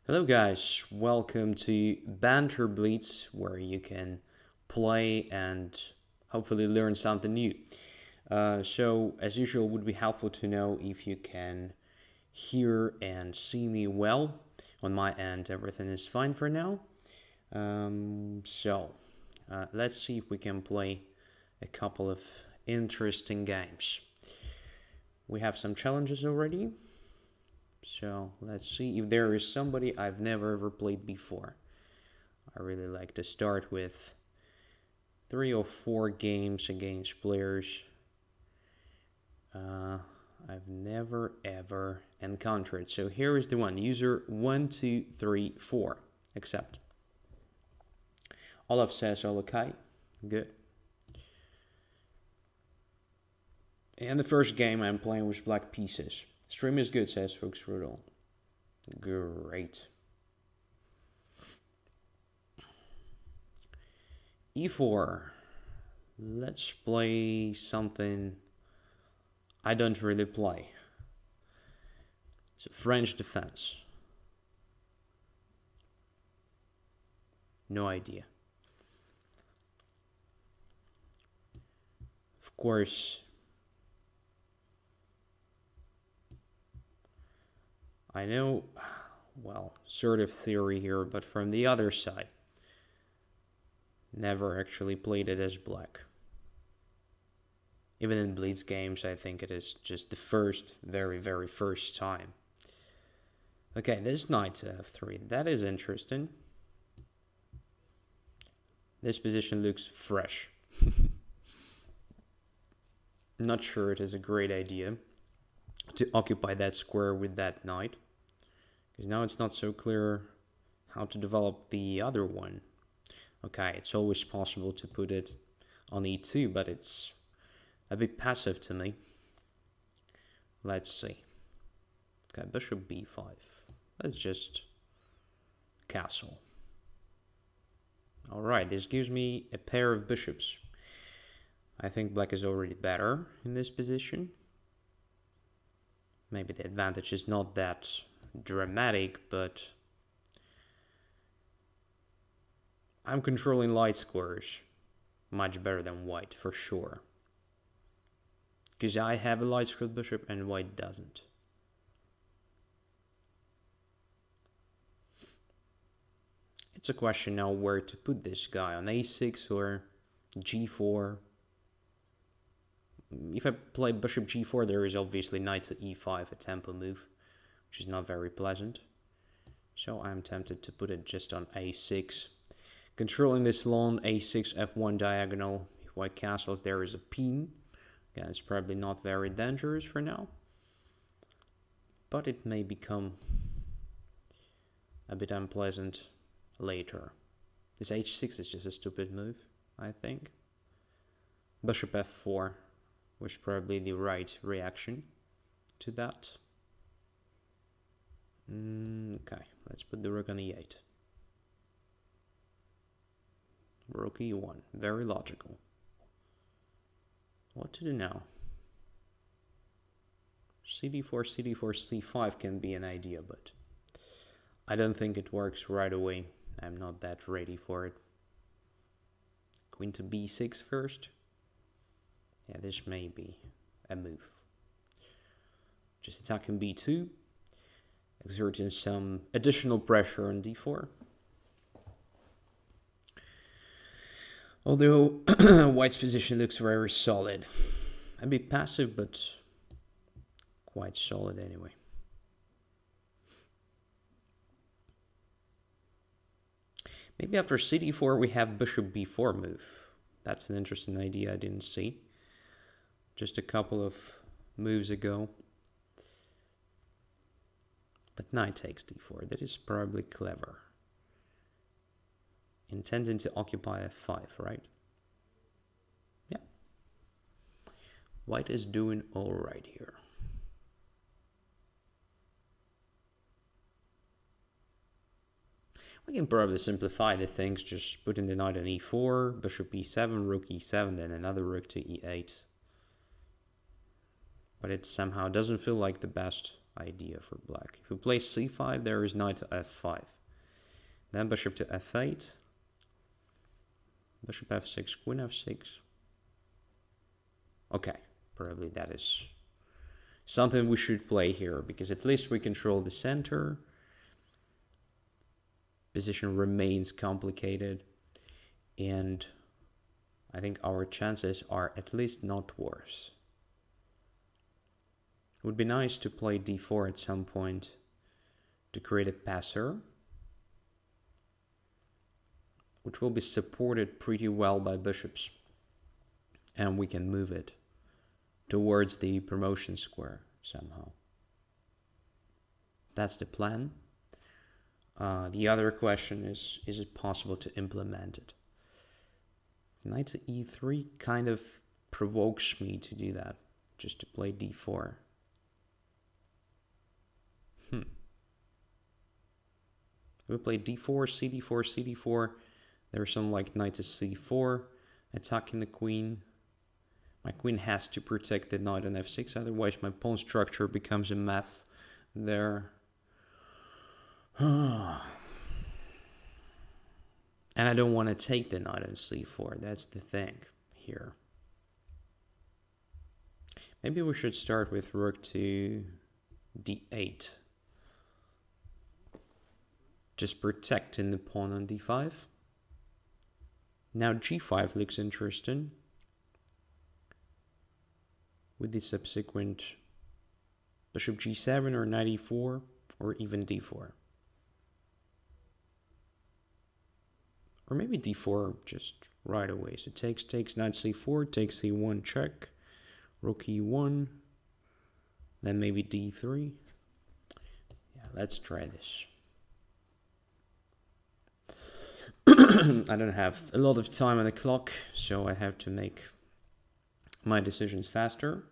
Hello guys, welcome to Banter Blitz, where you can play and hopefully learn something new. So as usual, it would be helpful to know if you can hear and see me well. On my end, everything is fine for now. Let's see if we can play a couple of interesting games. We have some challenges already. So let's see if there is somebody I've never ever played before. I really like to start with 3 or 4 games against players I've never ever encountered. So here is the one, user 1234. Accept. Olaf says all okay. Good. And the first game I'm playing was Black Pieces. Stream is good, says Fuchs Rudel. Great. E4. Let's play something I don't really play. It's a French defense. No idea. Of course, I know, well, sort of theory here, but from the other side. Never actually played it as black. Even in Blitz games, I think it is just the very first time. Okay, this knight to f3, that is interesting. This position looks fresh. Not sure it is a great idea to occupy that square with that knight, because now it's not so clear how to develop the other one. Okay, it's always possible to put it on e2, but it's a bit passive to me. Let's see. Okay, bishop b5. Let's just castle. Alright, this gives me a pair of bishops. I think black is already better in this position. Maybe the advantage is not that dramatic, but I'm controlling light squares much better than white, for sure. Because I have a light squared bishop and white doesn't. It's a question now where to put this guy, on a6 or g4. If I play bishop g4, there is obviously knight to e5, a tempo move, which is not very pleasant. So I'm tempted to put it just on a6. Controlling this long a6, f1 diagonal. If white castles, there is a pin. Again, it's probably not very dangerous for now, but it may become a bit unpleasant later. This h6 is just a stupid move, I think. Bishop f4 was probably the right reaction to that. Okay, let's put the rook on e8. Rook e1, very logical. What to do now? cd4, cd4, c5 can be an idea, but I don't think it works right away. I'm not that ready for it. Queen to b6 first. Yeah, this may be a move. Just attacking b2, exerting some additional pressure on d4. Although white's position looks very solid. A bit passive, but quite solid anyway. Maybe after cd4 we have bishop b4 move. That's an interesting idea I didn't see just a couple of moves ago. But knight takes d4. That is probably clever. Intending to occupy f5, right? Yeah. White is doing all right here. We can probably simplify the things, just putting the knight on e4, bishop e7, rook e7, then another rook to e8. But it somehow doesn't feel like the best idea for black. If we play c5, there is knight to f5. Then bishop to f8. Bishop f6, queen f6. Okay, probably that is something we should play here, because at least we control the center. Position remains complicated, and I think our chances are at least not worse. It would be nice to play d4 at some point to create a passer, which will be supported pretty well by bishops, and we can move it towards the promotion square somehow. That's the plan. The other question is it possible to implement it? Knight to e3 kind of provokes me to do that, just to play d4. We play d4, cd4, cd4. There's some like knight to c4, attacking the queen. My queen has to protect the knight on f6, otherwise my pawn structure becomes a mess there. And I don't want to take the knight on c4, that's the thing here. Maybe we should start with rook to d8. Just protecting the pawn on d5. Now g5 looks interesting, with the subsequent bishop g7 or knight e4 or even d4. Or maybe d4 just right away. So takes knight c4, takes c1 check, rook e1, then maybe d3. Yeah, let's try this. I don't have a lot of time on the clock, so I have to make my decisions faster.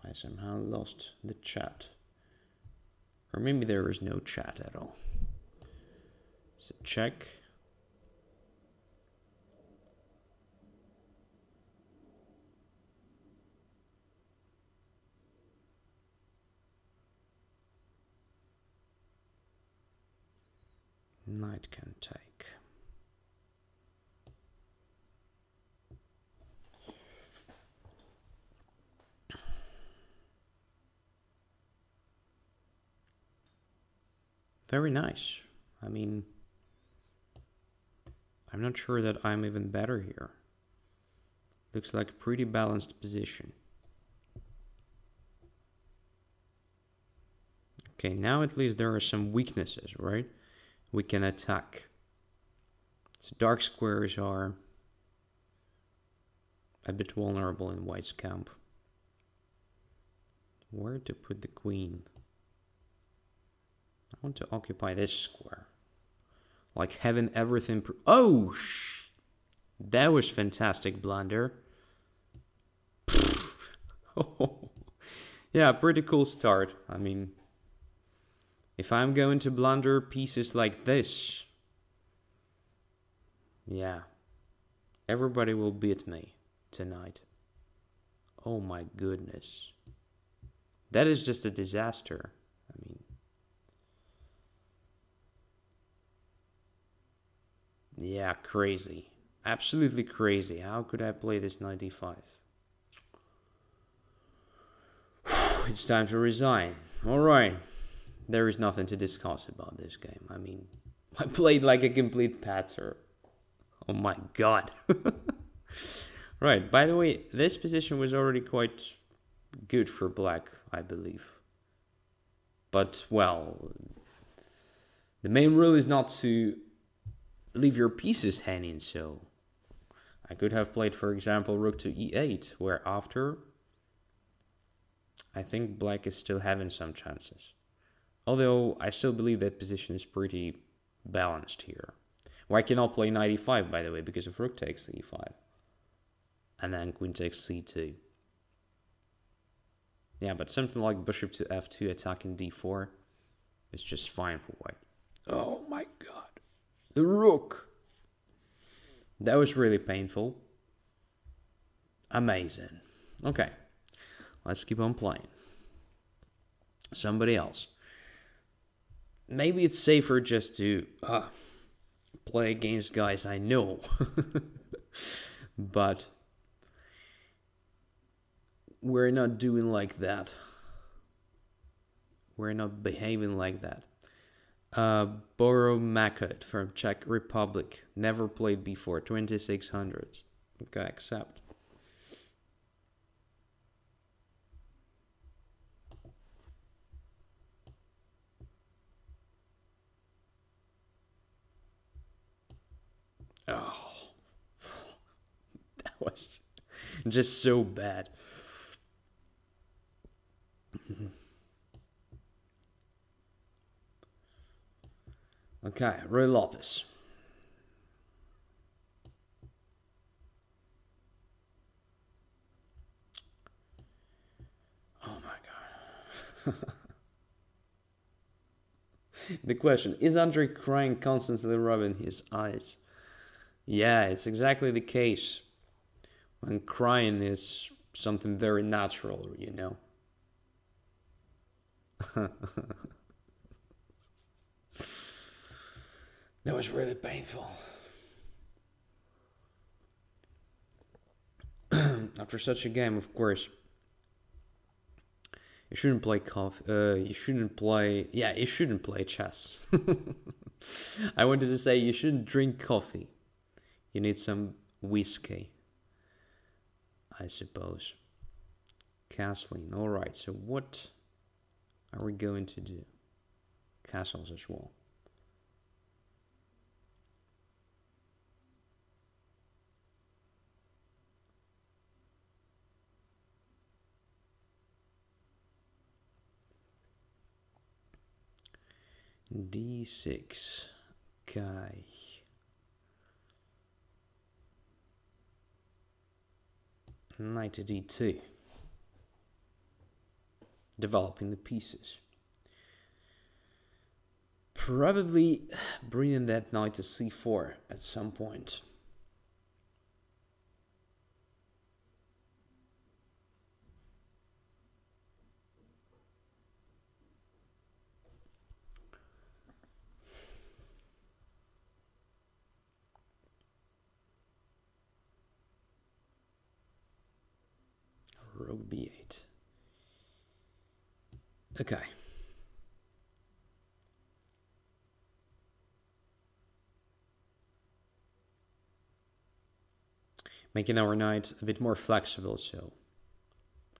I somehow lost the chat. Or maybe there is no chat at all. So check. Knight can take. Very nice. I mean, I'm not sure that I'm even better here. Looks like a pretty balanced position. Okay, now at least there are some weaknesses, right? We can attack. So dark squares are a bit vulnerable in white's camp. Where to put the queen? I want to occupy this square. Like having everything... Oh! That was fantastic blunder. Yeah, pretty cool start. I mean, if I'm going to blunder pieces like this, yeah, everybody will beat me tonight. Oh my goodness. That is just a disaster. I mean, yeah, crazy. Absolutely crazy. How could I play this 95? It's time to resign. All right. There is nothing to discuss about this game. I mean, I played like a complete patzer. Oh my god. Right. By the way, this position was already quite good for black, I believe. But, well, the main rule is not to leave your pieces hanging, so I could have played, for example, rook to e8, where after I think black is still having some chances. Although I still believe that position is pretty balanced here. White cannot play knight e5, by the way, because if rook takes e5. And then queen takes c2. Yeah, but something like bishop to f2 attacking d4 is just fine for white. Oh my god. The rook. That was really painful. Amazing. Okay. Let's keep on playing. Somebody else. Maybe it's safer just to play against guys I know. But we're not doing like that. We're not behaving like that. Boromakot from Czech Republic. Never played before. 2600s. Okay, accept. Oh, that was just so bad. Okay, Roy Lopez. Oh my god. The question, is Andrey crying constantly rubbing his eyes? Yeah, it's exactly the case. When crying is something very natural, you know. That was really painful. After such a game, of course, you shouldn't play you shouldn't play. Yeah, you shouldn't play chess. I wanted to say you shouldn't drink coffee. You need some whiskey, I suppose. Castling. All right. So what are we going to do? Castles as well. D6. Okay. Knight to D2. Developing the pieces. Probably bringing that knight to C4 at some point. Rook B8. Okay. Making our knight a bit more flexible, so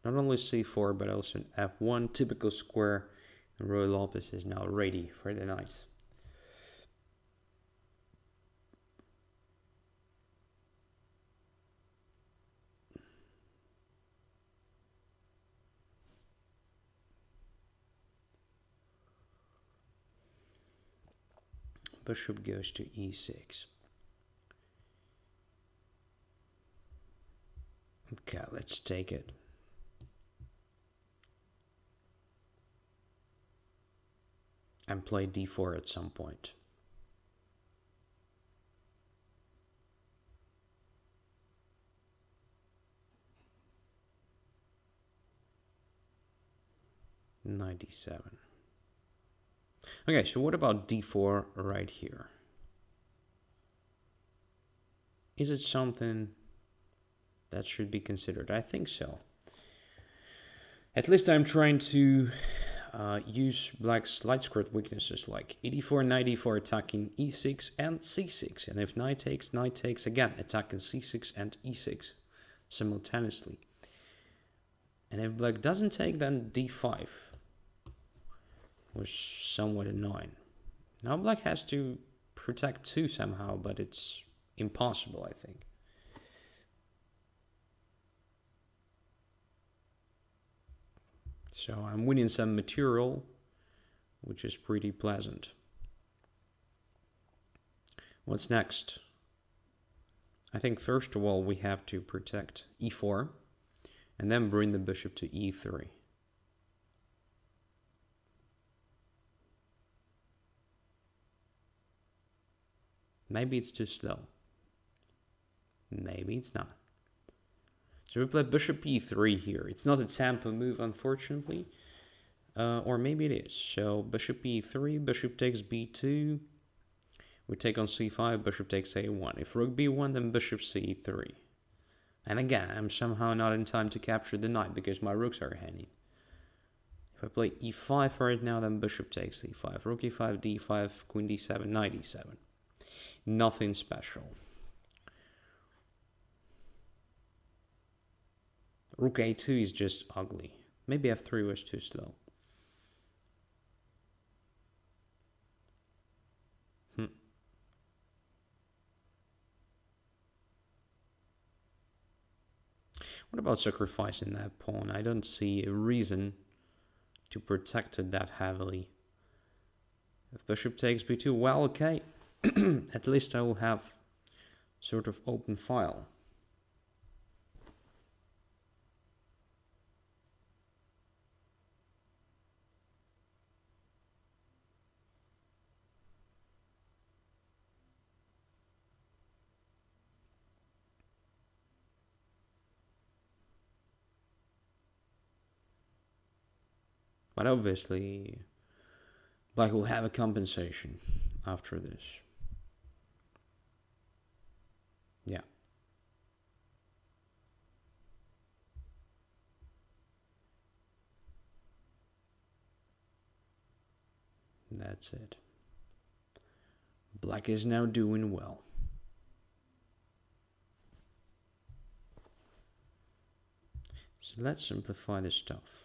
not only C4 but also F1, typical square, and Roy Lopez is now ready for the knight. Bishop goes to E6. Okay, let's take it. And play D4 at some point. .97. Okay, so what about D4 right here? Is it something that should be considered? I think so. At least I'm trying to use black's light squared weaknesses like e4, knight e4 attacking e6 and c6. And if knight takes again, attacking c6 and e6 simultaneously. And if black doesn't take, then d5 was somewhat annoying. Now black has to protect too somehow, but it's impossible, I think. So I'm winning some material, which is pretty pleasant. What's next? I think first of all we have to protect e4 and then bring the bishop to e3. Maybe it's too slow. Maybe it's not. So we play bishop e3 here. It's not a tempo move, unfortunately. Or maybe it is. So bishop e3, bishop takes b2. We take on c5, bishop takes a1. If rook b1, then bishop c3. And again, I'm somehow not in time to capture the knight because my rooks are hanging. If I play e5 right now, then bishop takes e5. Rook e5, d5, queen d7, knight e7. Nothing special. Rook a2 is just ugly. Maybe f3 was too slow. What about sacrificing that pawn? I don't see a reason to protect it that heavily. If bishop takes b2, well, okay. At least I will have sort of open file. But obviously, black will have a compensation after this. Yeah. That's it. Black is now doing well. So let's simplify this stuff.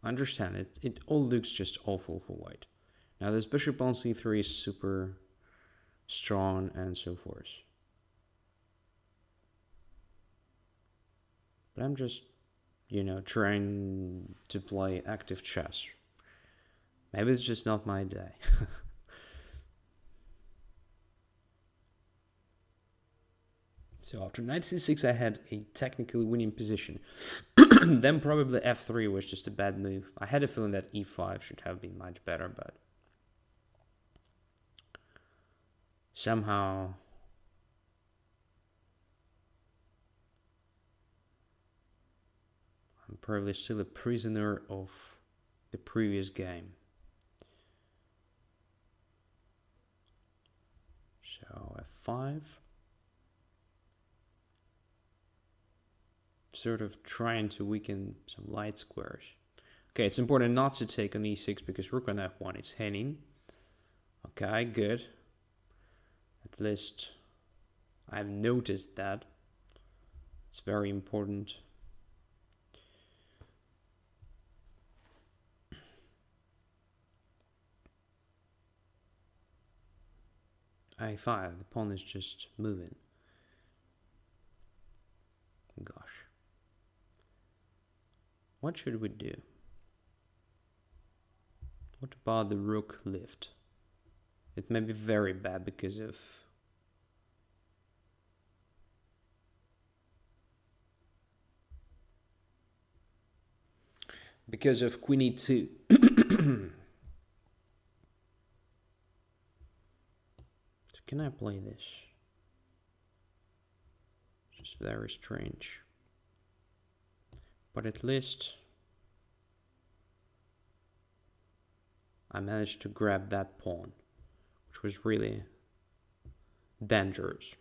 Understand it. It all looks just awful for white. Now this bishop on c3 is super strong and so forth. But I'm just, trying to play active chess. Maybe it's just not my day. So after knight c6 I had a technically winning position. Then probably f3 was just a bad move. I had a feeling that e5 should have been much better, but somehow I'm probably still a prisoner of the previous game. So f5. Sort of trying to weaken some light squares. Okay, it's important not to take on e6 because rook on f1 is hanging. Okay, good. At least I've noticed that. It's very important. a5, the pawn is just moving. Gosh. What should we do? What about the rook lift? It may be very bad because of queen e2. So can I play this? Just very strange. But at least I managed to grab that pawn, which was really dangerous.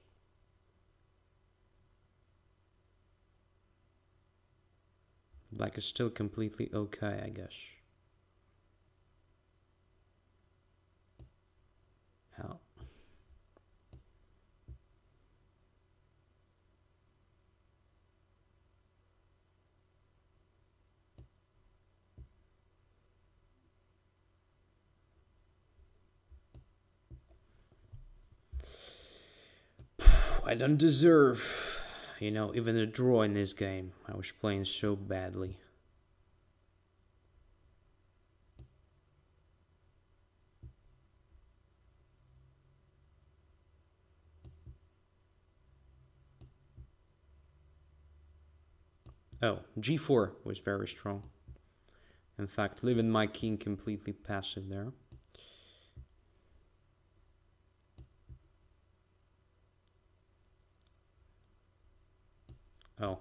Black is still completely okay, I guess. Hell. I don't deserve, even a draw in this game. I was playing so badly. Oh, g4 was very strong. In fact, leaving my king completely passive there. Oh,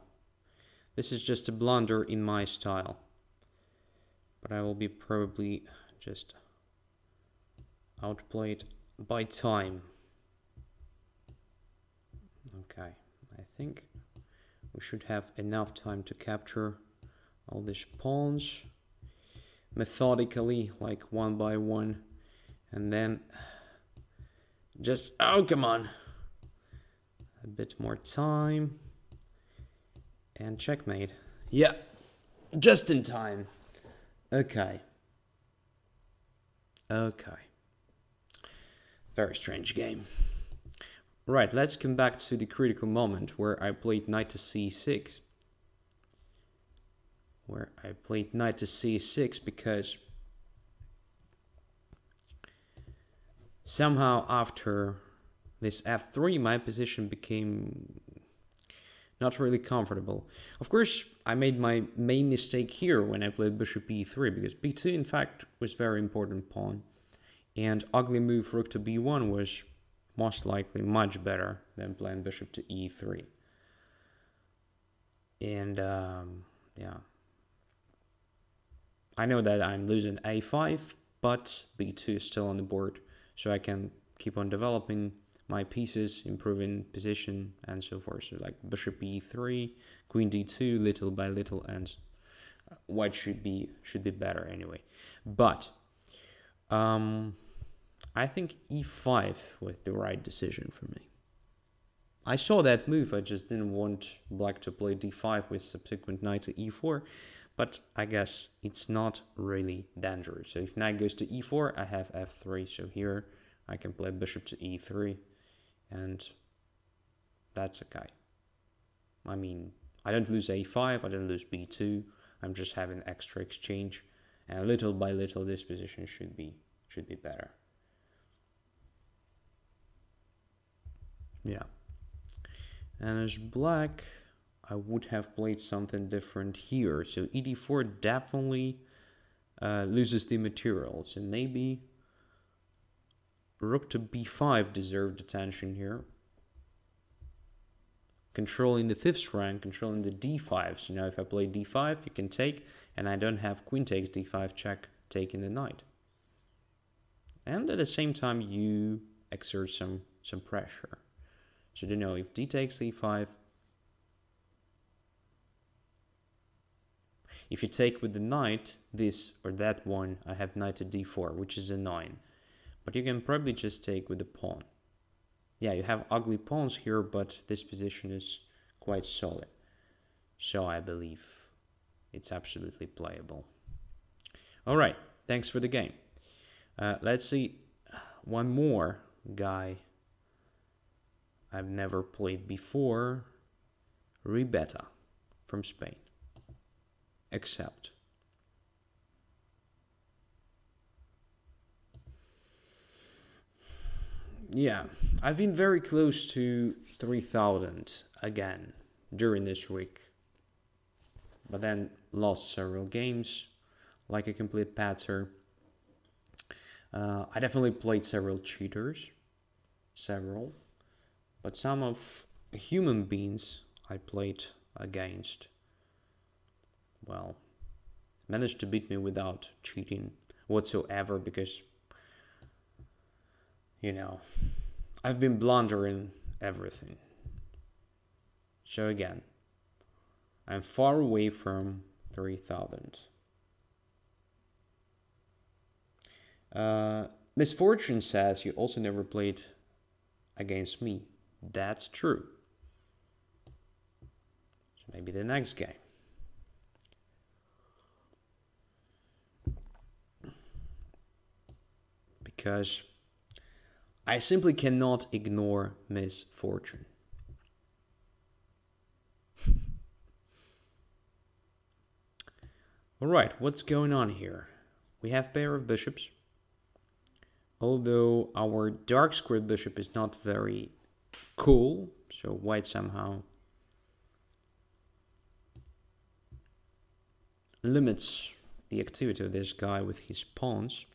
this is just a blunder in my style. But I will be probably just outplayed by time. Okay, I think we should have enough time to capture all these pawns methodically, like one by one, and then just, oh, come on, a bit more time, and checkmate. Yeah, just in time. Okay. Very strange game. Right, let's come back to the critical moment where I played knight to c6. Because somehow after this f3 my position became not really comfortable. Of course, I made my main mistake here when I played bishop e3, because b2 in fact was very important pawn, and ugly move rook to b1 was most likely much better than playing bishop to e3. And yeah, I know that I'm losing a5, but b2 is still on the board, so I can keep on developing my pieces, improving position, and so forth. So like bishop e3, queen d2, little by little, and white should be better anyway. But I think e5 was the right decision for me. I saw that move, I just didn't want black to play d5 with subsequent knight to e4, but I guess it's not really dangerous. So if knight goes to e4, I have f3, so here I can play bishop to e3, and that's okay. I mean, I don't lose a5, I don't lose b2, I'm just having extra exchange, and little by little this position should be better. Yeah. And as black, I would have played something different here. So ed4 definitely loses the material. So maybe rook to b5 deserved attention here. Controlling the fifth rank, controlling the d5. So now if I play d5, you can take, and I don't have queen takes d5 check taking the knight. And at the same time, you exert some pressure. So you know, if d takes e5, if you take with the knight, this or that one, I have knight to d4, which is a 9. But you can probably just take with the pawn. Yeah, you have ugly pawns here, but this position is quite solid. So I believe it's absolutely playable. All right, thanks for the game. Let's see one more guy I've never played before, Ribeta from Spain. Accept. Yeah, I've been very close to 3,000 again during this week, but then lost several games, like a complete patzer. I definitely played several cheaters, but some of human beings I played against, well, managed to beat me without cheating whatsoever, because, you know, I've been blundering everything. So again, I'm far away from 3,000. Misfortune says you also never played against me. That's true. So maybe the next game. Because I simply cannot ignore misfortune. Alright, what's going on here? We have pair of bishops. Although our dark squared bishop is not very cool, so white somehow limits the activity of this guy with his pawns.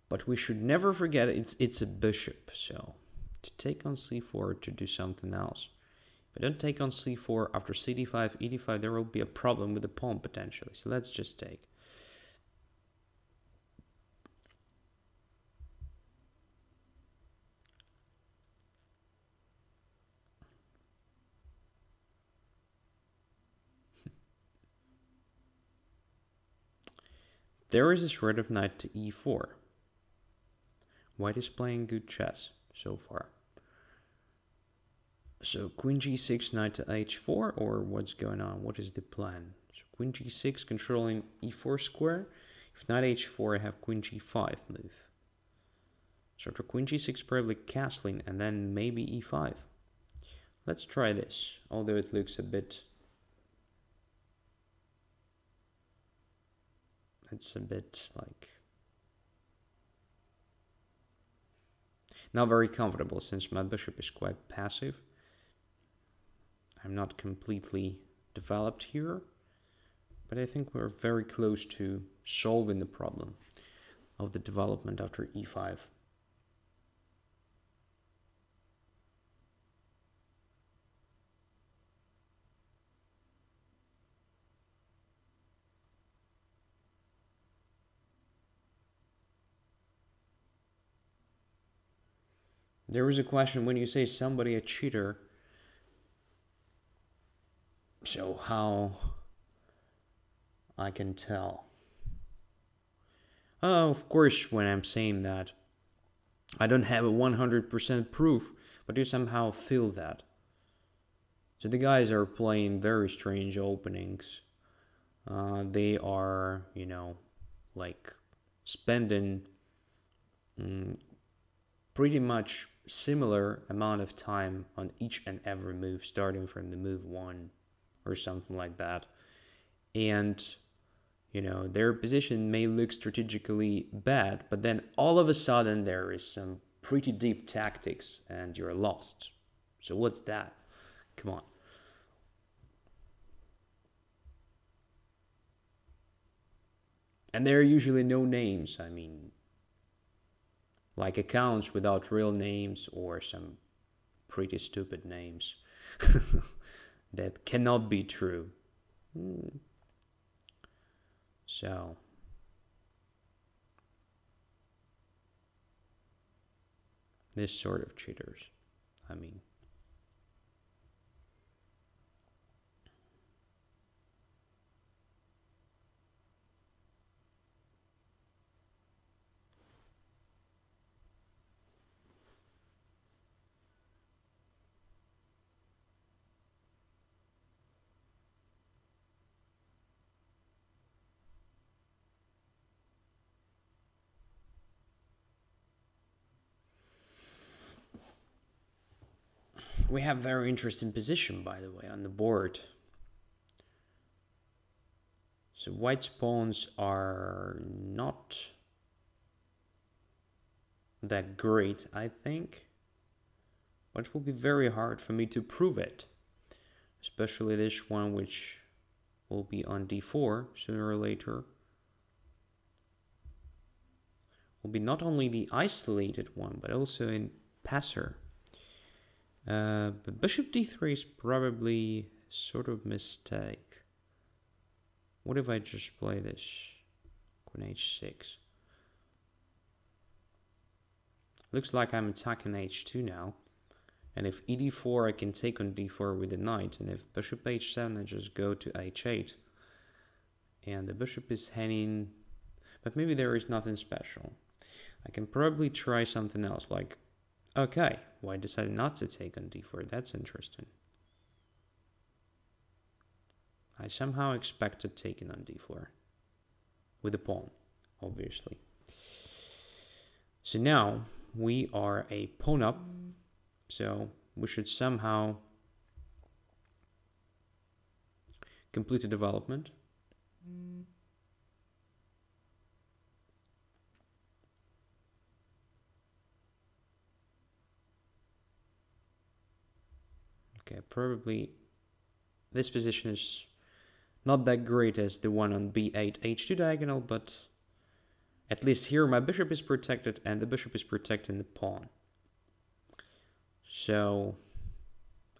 But we should never forget it's a bishop, so to take on c4 to do something else. If I don't take on c4 after cd5, ed5, there will be a problem with the pawn potentially. So let's just take. There is a threat of knight to e4. White is playing good chess so far. So queen g6, knight to h4, or what's going on? What is the plan? So queen g6 controlling e4 square. If knight h4, I have queen g5 move. So after queen g6, probably castling, and then maybe e5. Let's try this, although it looks a bit... It's a bit like... not very comfortable since my bishop is quite passive. I'm not completely developed here, but I think we're very close to solving the problem of the development after e5. There was a question when you say somebody a cheater. So how I can tell? Of course, when I'm saying that, I don't have a 100% proof, but you somehow feel that. So the guys are playing very strange openings. They are, you know, like spending pretty much similar amount of time on each and every move, starting from the move 1 or something like that. And, you know, their position may look strategically bad, but then all of a sudden there is some pretty deep tactics and you're lost. So what's that? Come on. And there are usually no names. I mean, like accounts without real names or some pretty stupid names that cannot be true. So this sort of cheaters, I mean. We have very interesting position, by the way, on the board. So white's pawns are not that great, I think. But it will be very hard for me to prove it. Especially this one, which will be on d4 sooner or later. Will be not only the isolated one, but also in passer. But bishop d3 is probably sort of mistake. What if I just play this? Queen h6. Looks like I'm attacking h2 now. And if ed4, I can take on d4 with the knight. And if bishop h7, I just go to h8. And the bishop is hanging. But maybe there is nothing special. I can probably try something else, like, okay, why decided not to take on d4? That's interesting. I somehow expected taking on d4 with a pawn, obviously. So now we are a pawn up, so we should somehow complete the development. Okay, probably this position is not that great as the one on b8, h2 diagonal, but at least here my bishop is protected and the bishop is protecting the pawn. So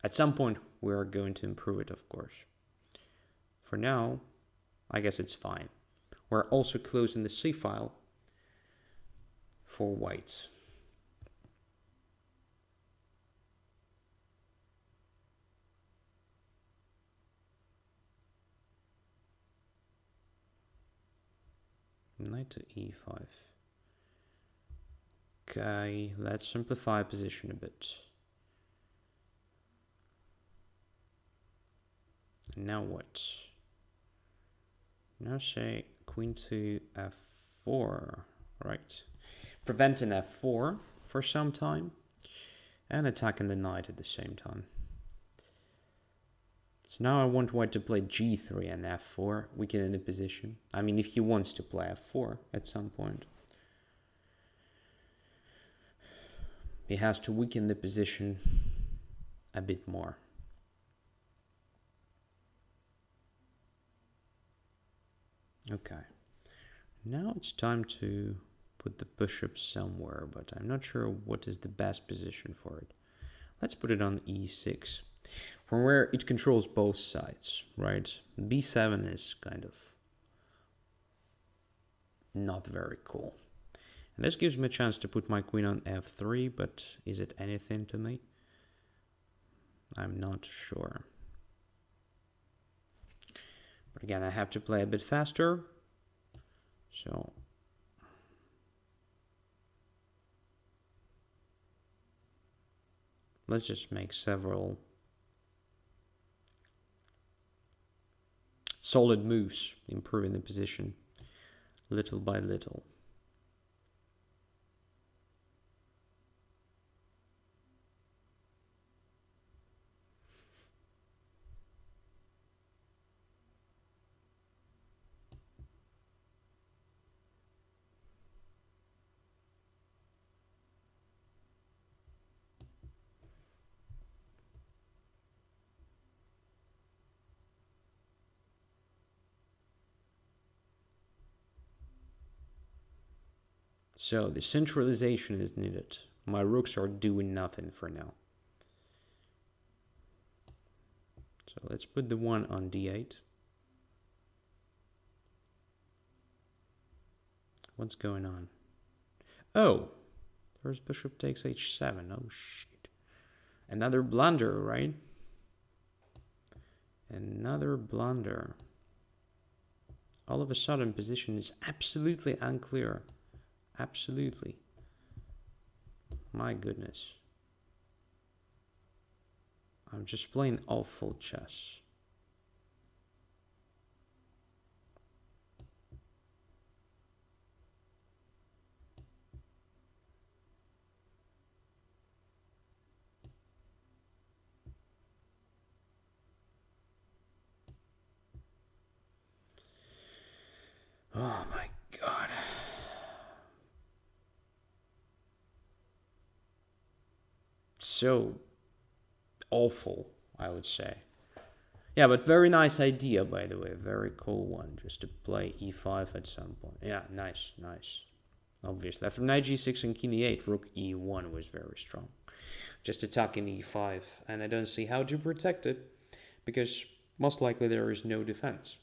at some point we are going to improve it, of course. For now, I guess it's fine. We're also closing the C file for whites. Knight to e5. Okay, let's simplify position a bit. Now what? Now say queen to f4, right? Preventing f4 for some time and attacking the knight at the same time. So now I want white to play g3 and f4, weakening the position. I mean, if he wants to play f4 at some point, he has to weaken the position a bit more. Okay, now it's time to put the bishop somewhere, but I'm not sure what is the best position for it. Let's put it on e6, from where it controls both sides, right? b7 is kind of not very cool. And this gives me a chance to put my queen on f3, but is it anything to me? I'm not sure. But again, I have to play a bit faster. So let's just make several solid moves, improving the position little by little. So the centralization is needed. My rooks are doing nothing for now. So let's put the one on d8. What's going on? Oh, there's bishop takes h7. Oh, shit. Another blunder, right? Another blunder. All of a sudden, position is absolutely unclear. Absolutely. My goodness. I'm just playing awful chess. Oh my God. So awful, I would say. Yeah, but very nice idea, by the way. Very cool one, just to play e5 at some point. Yeah, nice, nice. Obviously, after knight g6 and king e8, rook e1 was very strong. Just attacking e5, and I don't see how to protect it, because most likely there is no defense.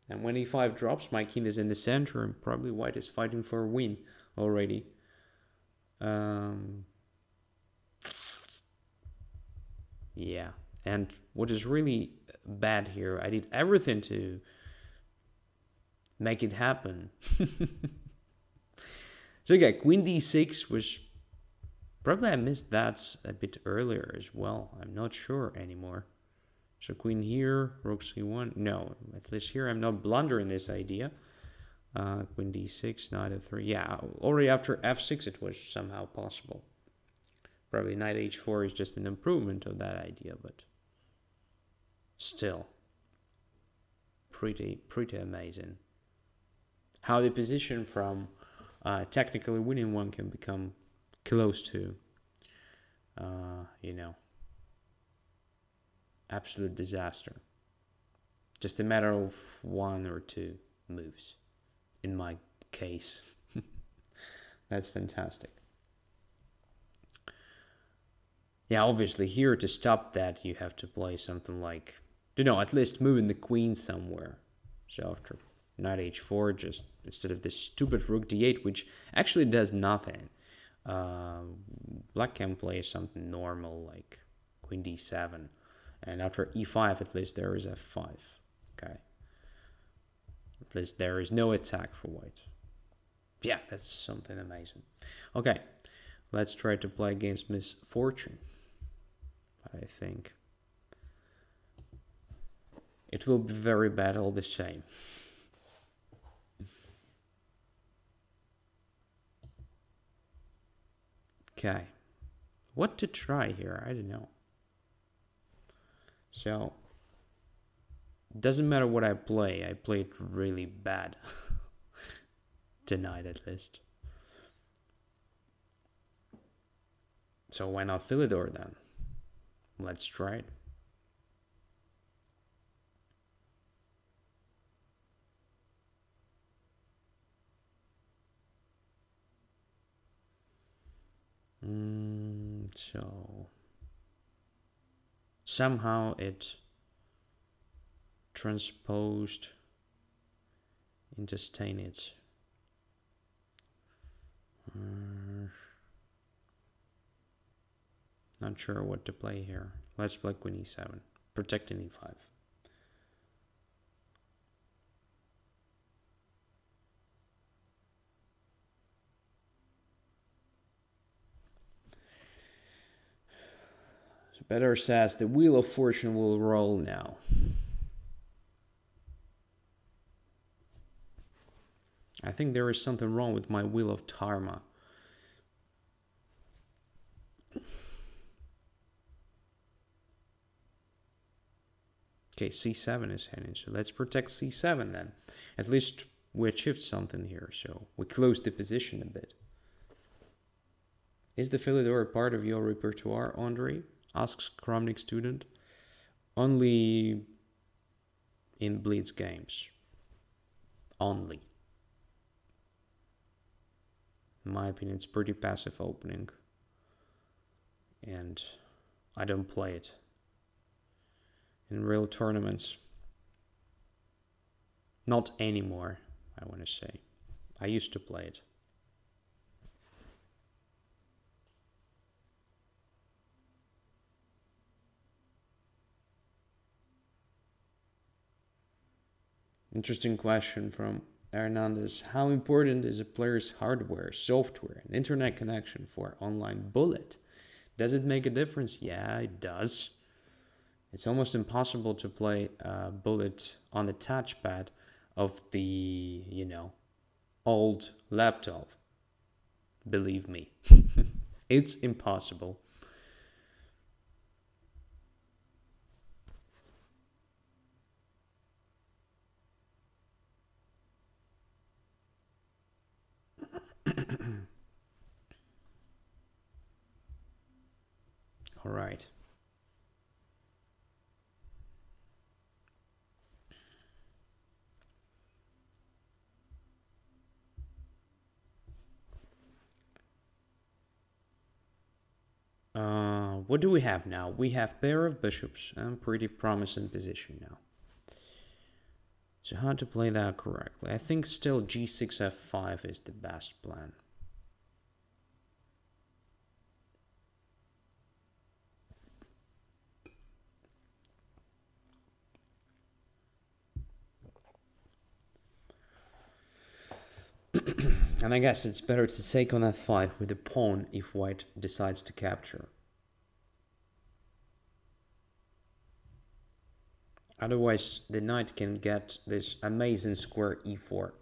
And when e5 drops, my king is in the center, and probably white is fighting for a win already. Yeah, and what is really bad here, I did everything to make it happen. So yeah, queen d6 was, probably I missed that a bit earlier as well. I'm not sure anymore. So queen here, rook c1. No, at least here I'm not blundering this idea. Queen d6, knight f3. Yeah, already after f6 it was somehow possible. Probably knight h4 is just an improvement of that idea, but still pretty amazing. How the position from technically winning one can become close to, absolute disaster. Just a matter of one or two moves, in my case. That's fantastic. Yeah, obviously here to stop that you have to play something like, you know, at least moving the queen somewhere. So after knight h4, just instead of this stupid rook d8, which actually does nothing, black can play something normal like queen d7. And after e5, at least there is f5. Okay. At least there is no attack for white. Yeah, that's something amazing. Okay, let's try to play against misfortune. But I think it will be very bad all the same. Okay, what to try here? I don't know. So, doesn't matter what I played really bad. Tonight at least. So why not Philidor then? Let's try it. So somehow it transposed into Steinitz. Not sure what to play here. Let's play queen e7, protecting e5. So Better says the wheel of fortune will roll now. I think there is something wrong with my wheel of Dharma. Okay, c7 is heading, so let's protect c7 then. At least we achieved something here, so we closed the position a bit. Is the Philidor part of your repertoire, Andrey? Asks Kramnik student. Only in Blitz games. Only. In my opinion, it's pretty passive opening. And I don't play it in real tournaments. Not anymore, I want to say. I used to play it. Interesting question from Hernandez. How important is a player's hardware, software, and internet connection for online bullet? Does it make a difference? Yeah, it does. It's almost impossible to play bullet on the touchpad of the, old laptop. Believe me. It's impossible. All right. What do we have now? We have pair of bishops and pretty promising position now. So how to play that correctly? I think still g6 f5 is the best plan. And I guess it's better to take on f5 with the pawn if white decides to capture. Otherwise, the knight can get this amazing square e4.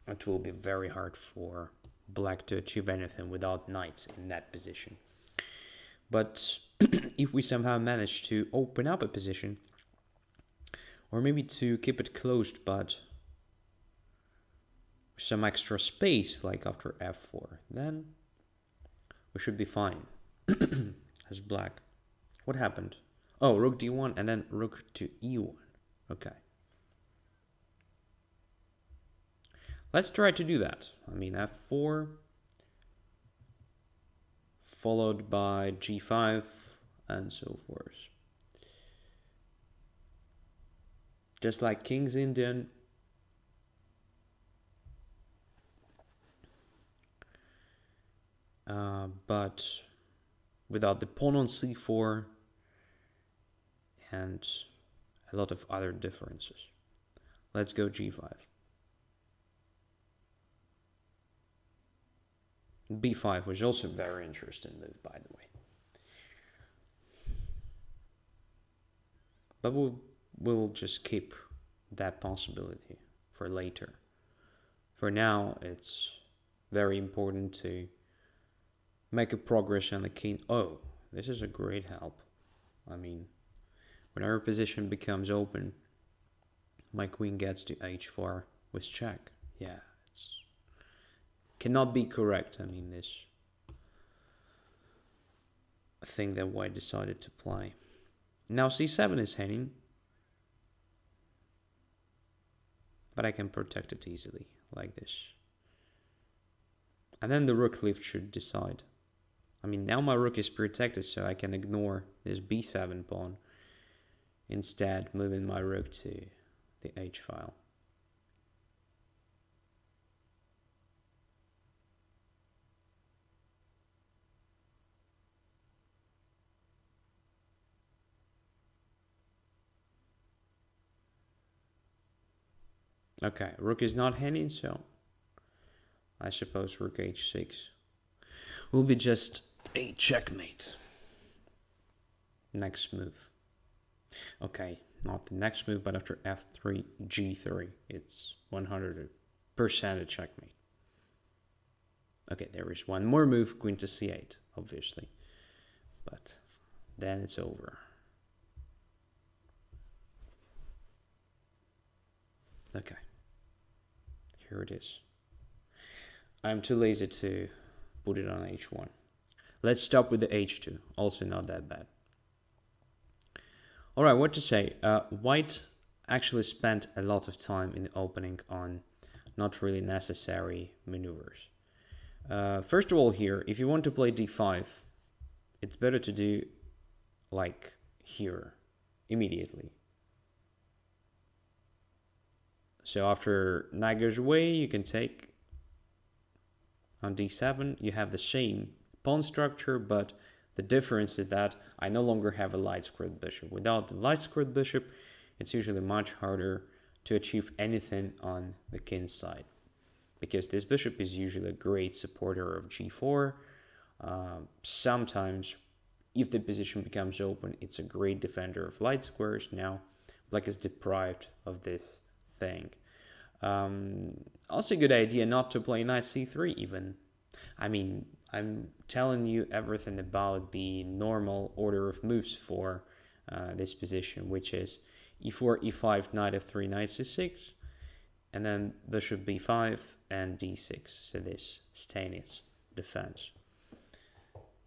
It will be very hard for black to achieve anything without knights in that position. But if we somehow manage to open up a position, or maybe to keep it closed but some extra space, like after f4, then we should be fine as black. What happened? Oh, rook d1 and then rook to e1. Okay. Let's try to do that. I mean, f4, followed by g5, and so forth. Just like King's Indian. But without the pawn on c4 and a lot of other differences. Let's go g5. b5 was also a very interesting move, by the way. But we'll just keep that possibility for later. For now, it's very important to make a progress on the king. Oh, this is a great help. I mean, when our position becomes open, my queen gets to h4 with check. Yeah, it's cannot be correct. I mean, this thing that white decided to play. Now c7 is hanging, but I can protect it easily like this. And then the rook lift should decide. I mean, now my rook is protected, so I can ignore this b7 pawn, instead moving my rook to the h file. Okay, rook is not hanging, so I suppose rook h6 will be just a checkmate. Next move. Okay, not the next move, but after f3, g3, it's 100% a checkmate. Okay, there is one more move, queen to c8, obviously, but then it's over. Okay, here it is. I'm too lazy to put it on h1. Let's stop with the h2, also not that bad. All right, what to say? White actually spent a lot of time in the opening on not really necessary maneuvers. First of all here, if you want to play d5, it's better to do like here, immediately. So after knight goes away, you can take on d7. You have the same pawn structure, but the difference is that I no longer have a light squared bishop. Without the light squared bishop, it's usually much harder to achieve anything on the king's side, because this bishop is usually a great supporter of g4. Sometimes, if the position becomes open, it's a great defender of light squares. Now, black is deprived of this thing. Also a good idea not to play knight c3 even. I mean, I'm telling you everything about the normal order of moves for this position, which is e4, e5, knight f3, knight c6, and then bishop b5 and d6. So this Stanis defense.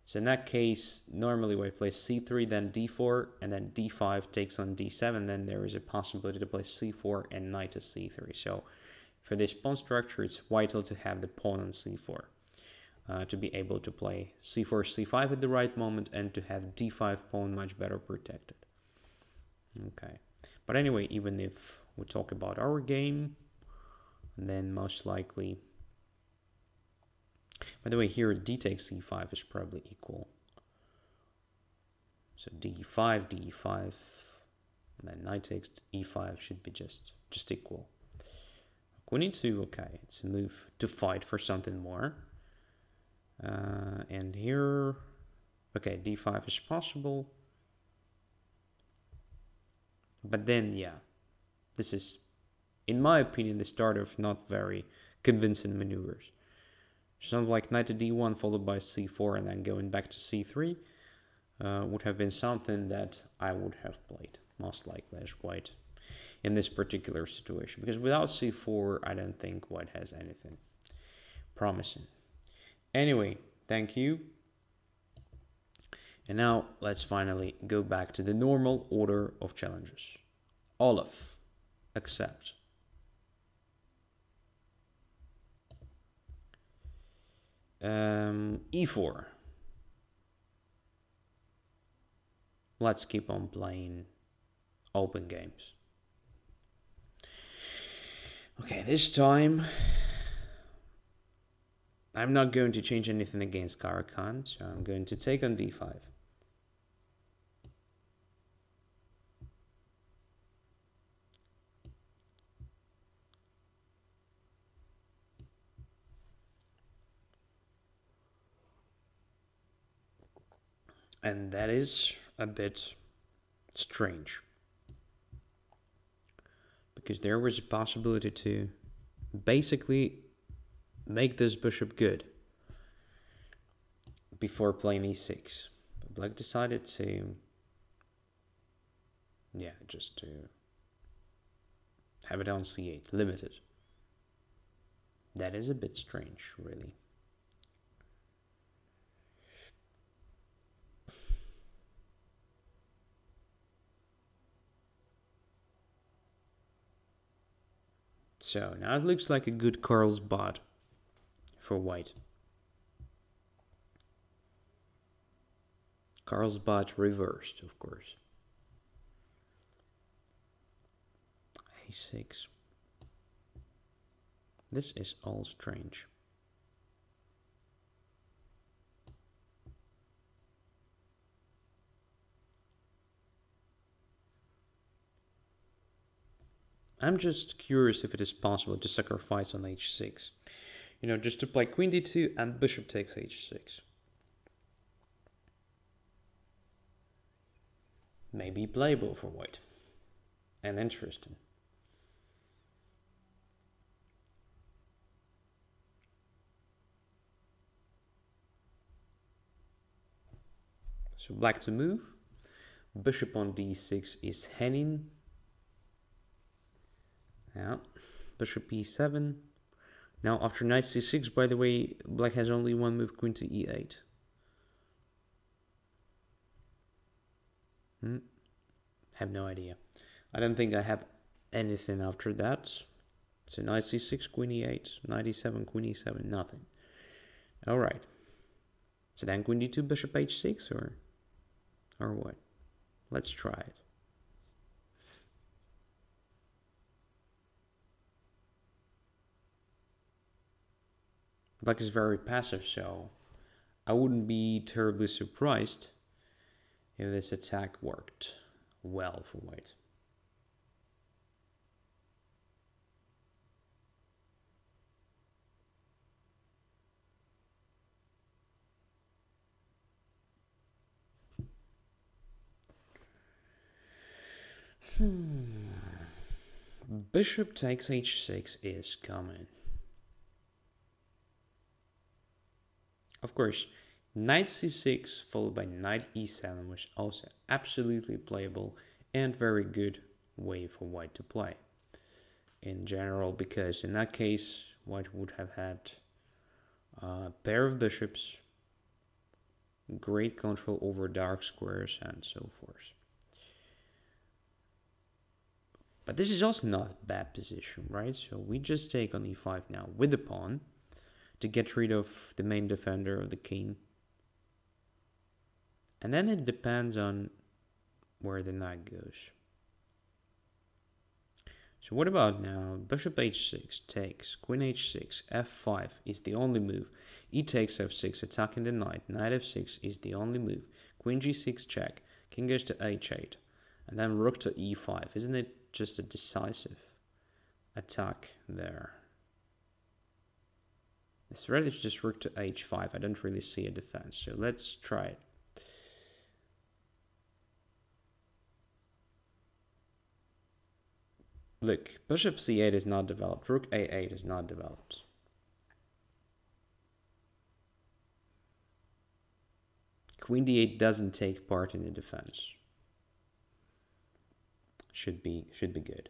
So in that case, normally we play c3, then d4, and then d5 takes on d7. Then there is a possibility to play c4 and knight to c3. So for this pawn structure, it's vital to have the pawn on c4 to be able to play c4, c5 at the right moment, and to have d5 pawn much better protected. Okay, but anyway, even if we talk about our game, then most likely. By the way, here d takes c5 is probably equal. So d5, d5, and then knight takes e5 should be just equal. Queen e2, okay, it's a move to fight for something more. And here, okay, d5 is possible. But then, yeah, this is, in my opinion, the start of not very convincing maneuvers. Something like knight to d1 followed by c4 and then going back to c3 would have been something that I would have played, most likely, as white in this particular situation. Because without c4, I don't think white has anything promising. Anyway, thank you. And now let's finally go back to the normal order of challenges. Olaf, accept. E4. let's keep on playing open games. Okay, this time I'm not going to change anything against Karakan, so I'm going to take on d5. And that is a bit strange, because there was a possibility to basically make this bishop good before playing e6. But black decided to, just to have it on c8, limited. That is a bit strange, really. So now it looks like a good Carlsbad for white. Carlsbad reversed, of course. a6. This is all strange. I'm just curious if it is possible to sacrifice on h6. You know, just to play queen d2 and bishop takes h6. Maybe playable for white. And interesting. So black to move. Bishop on d6 is heading. Yeah. Bishop e7. Now after knight c6, by the way, black has only one move, queen to e8. Have no idea. I don't think I have anything after that. So knight c6, queen e8, knight e7, queen e7, nothing. All right. So then queen d2, bishop h6, or what? Let's try it. Black is very passive, so I wouldn't be terribly surprised if this attack worked well for white. Bishop takes h6 is coming. Of course, knight c6 followed by knight e7 was also absolutely playable and very good way for white to play in general, because in that case white would have had a pair of bishops, great control over dark squares and so forth. But this is also not a bad position, right? So we just take on e5 now with the pawn to get rid of the main defender of the king. And then it depends on where the knight goes. So what about now? Bishop h6 takes, queen h6, f5 is the only move. E takes f6, attacking the knight. Knight f6 is the only move. Queen g6 check, king goes to h8, and then rook to e5. Isn't it just a decisive attack there? This threat is just rook to h5. I don't really see a defense, so let's try it. Look, bishop c8 is not developed. Rook a8 is not developed. Queen d8 doesn't take part in the defense. Should be good.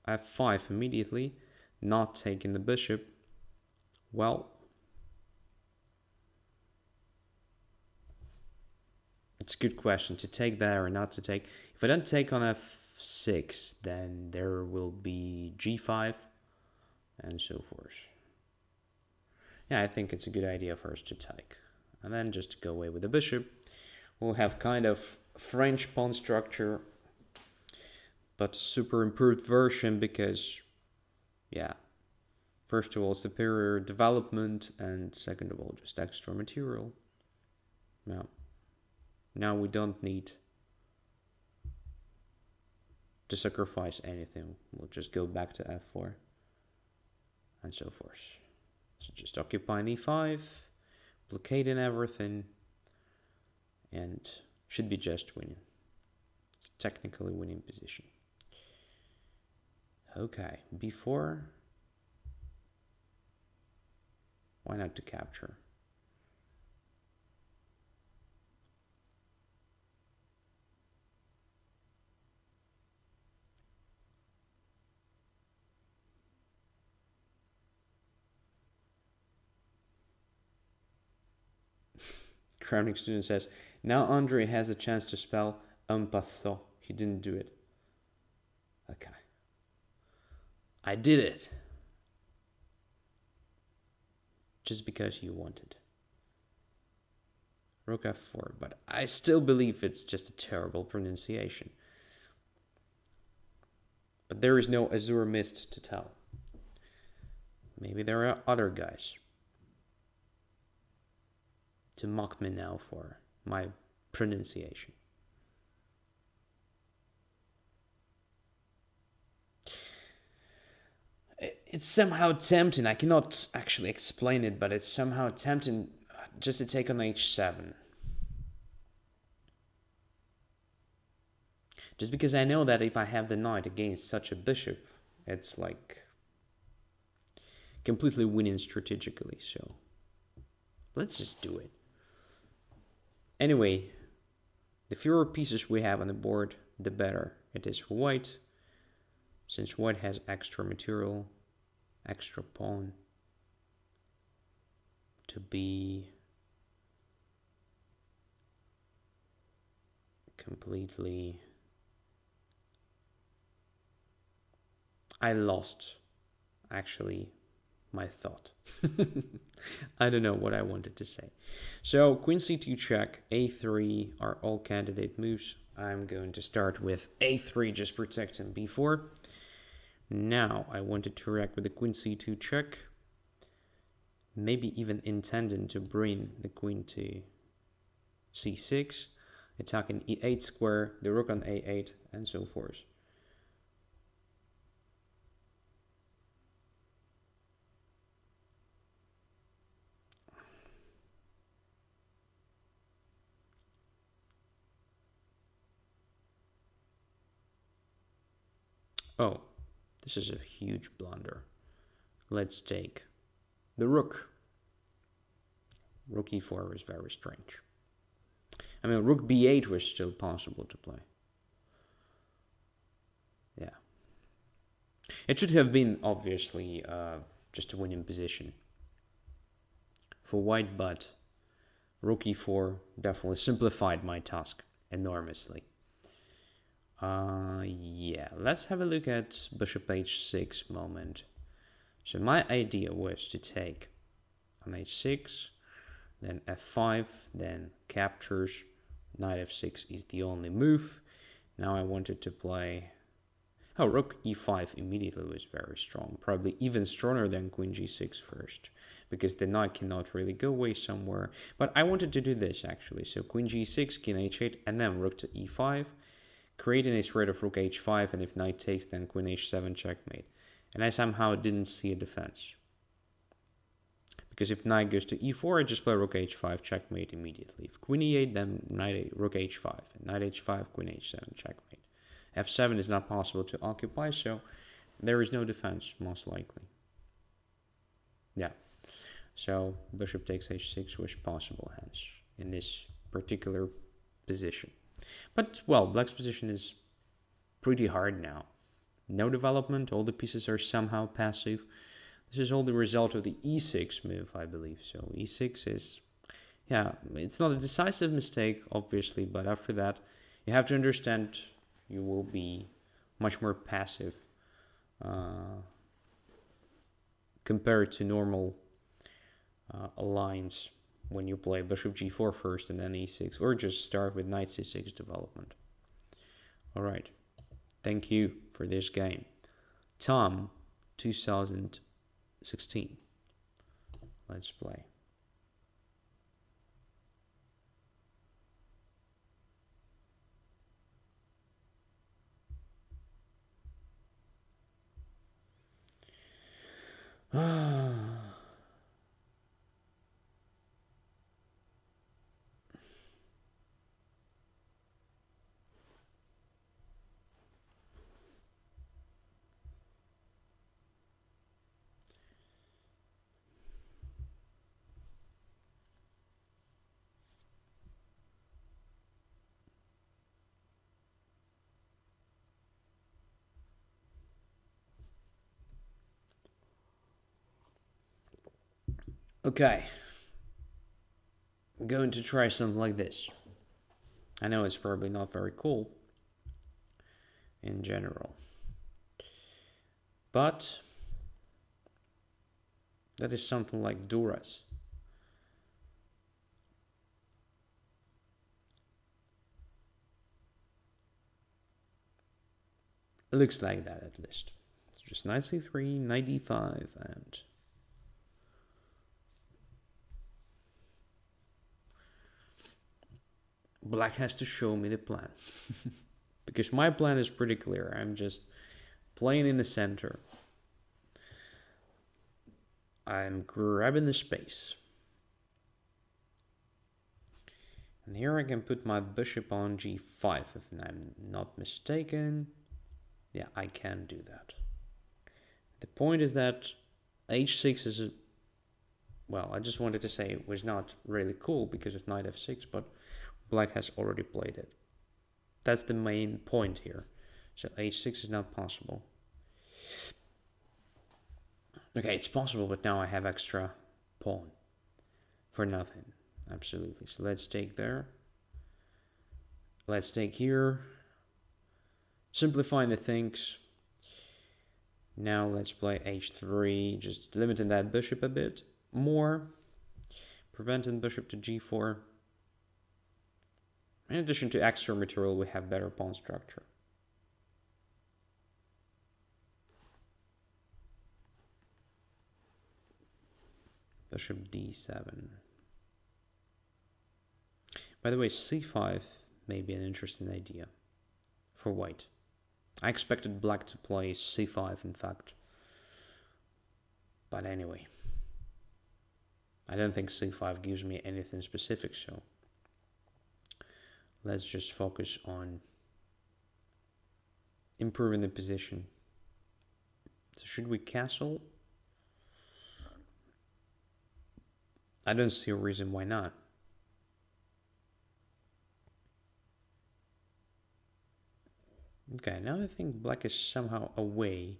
f5 immediately, not taking the bishop. Well, it's a good question to take there or not to take. If I don't take on f6, then there will be g5 and so forth. yeah, I think it's a good idea for us to take. And then just to go away with the bishop, we'll have kind of French pawn structure, but super improved version because, yeah, first of all, superior development, and second of all, just extra material. Now we don't need to sacrifice anything. We'll just go back to f4 and so forth. So just occupying e5, blockading everything, and should be just winning. It's a technically winning position. Okay, b4. Why not to capture? Crowning student says, now Andrey has a chance to spell un passant. He didn't do it. Okay. I did it. Just because you wanted. Rook f4, but I still believe it's just a terrible pronunciation. But there is no azure mist to tell. Maybe there are other guys to mock me now for my pronunciation. It's somehow tempting. I cannot actually explain it, but it's somehow tempting just to take on h7. Just because I know that if I have the knight against such a bishop, it's like completely winning strategically. So let's just do it. Anyway, the fewer pieces we have on the board, the better it is for white. Since white has extra material, extra pawn to be completely... I lost, actually, my thought. I don't know what I wanted to say. So, queen c2 check, a3 are all candidate moves. I'm going to start with a3, just protecting b4. Now, I wanted to react with the queen c2 check. Maybe even intending to bring the queen to c6, attacking e8 square, the rook on a8, and so forth. Oh, this is a huge blunder. Let's take the rook. Rook e4 was very strange. I mean, rook b8 was still possible to play. Yeah. It should have been, obviously, just a winning position for white, but rook e4 definitely simplified my task enormously. Yeah, let's have a look at bishop h6 moment. So my idea was to take on h6, then f5, then captures. Knight f6 is the only move. Now I wanted to play... Oh, rook e5 immediately was very strong. Probably even stronger than queen g6 first, because the knight cannot really go away somewhere. But I wanted to do this, actually. So queen g6, king h8, and then rook to e5. Creating a threat of rook h5, and if knight takes, then queen h7 checkmate. And I somehow didn't see a defense. Because if knight goes to e4, I just play rook h5, checkmate immediately. If queen e8, then rook h5. And knight h5, queen h7, checkmate. f7 is not possible to occupy, so there is no defense, most likely. Yeah. So bishop takes h6 was possible, hence, in this particular position. But, well, black's position is pretty hard now. No development, all the pieces are somehow passive. This is all the result of the e6 move, I believe. So e6 is, yeah, it's not a decisive mistake, obviously, but after that, you have to understand you will be much more passive compared to normal aligns when you play bishop g4 first and then e6, or just start with knight c6 development. All right, thank you for this game. Tom, 2016. Let's play. Okay, I'm going to try something like this. I know it's probably not very cool in general, but that is something like Duras. It looks like that at least. It's just knight c3, knight d5, and black has to show me the plan. Because my plan is pretty clear. I'm just playing in the center. I'm grabbing the space. And here I can put my bishop on g5 if I'm not mistaken. Yeah, I can do that. The point is that h6 is well, I just wanted to say it was not really cool because of knight f6, but black has already played it. That's the main point here. So h6 is not possible. Okay, it's possible, but now I have extra pawn for nothing. Absolutely. So let's take there. Let's take here. Simplifying the things. Now let's play h3, just limiting that bishop a bit more. Preventing bishop to g4. In addition to extra material, we have better pawn structure. Bishop d7. By the way, c5 may be an interesting idea for white. I expected black to play c5, in fact. But anyway, I don't think c5 gives me anything specific, so let's just focus on improving the position. So should we castle? I don't see a reason why not. Okay, now I think black is somehow away.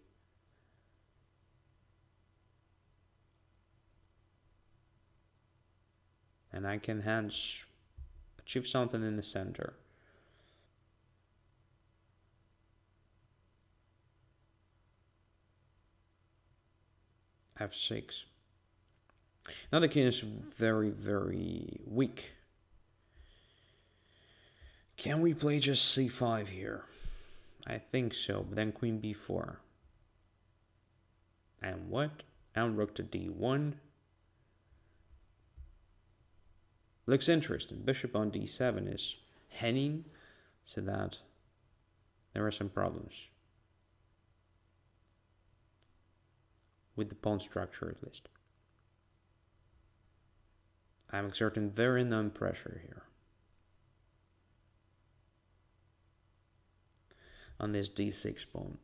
And I can hence achieve something in the center. f6. Now the king is very, very weak. Can we play just c5 here? I think so, but then queen b4. And what? And rook to d1. Looks interesting. Bishop on d7 is hanging, so that there are some problems. With the pawn structure, at least. I'm exerting very non-pressure here. On this d6 pawn.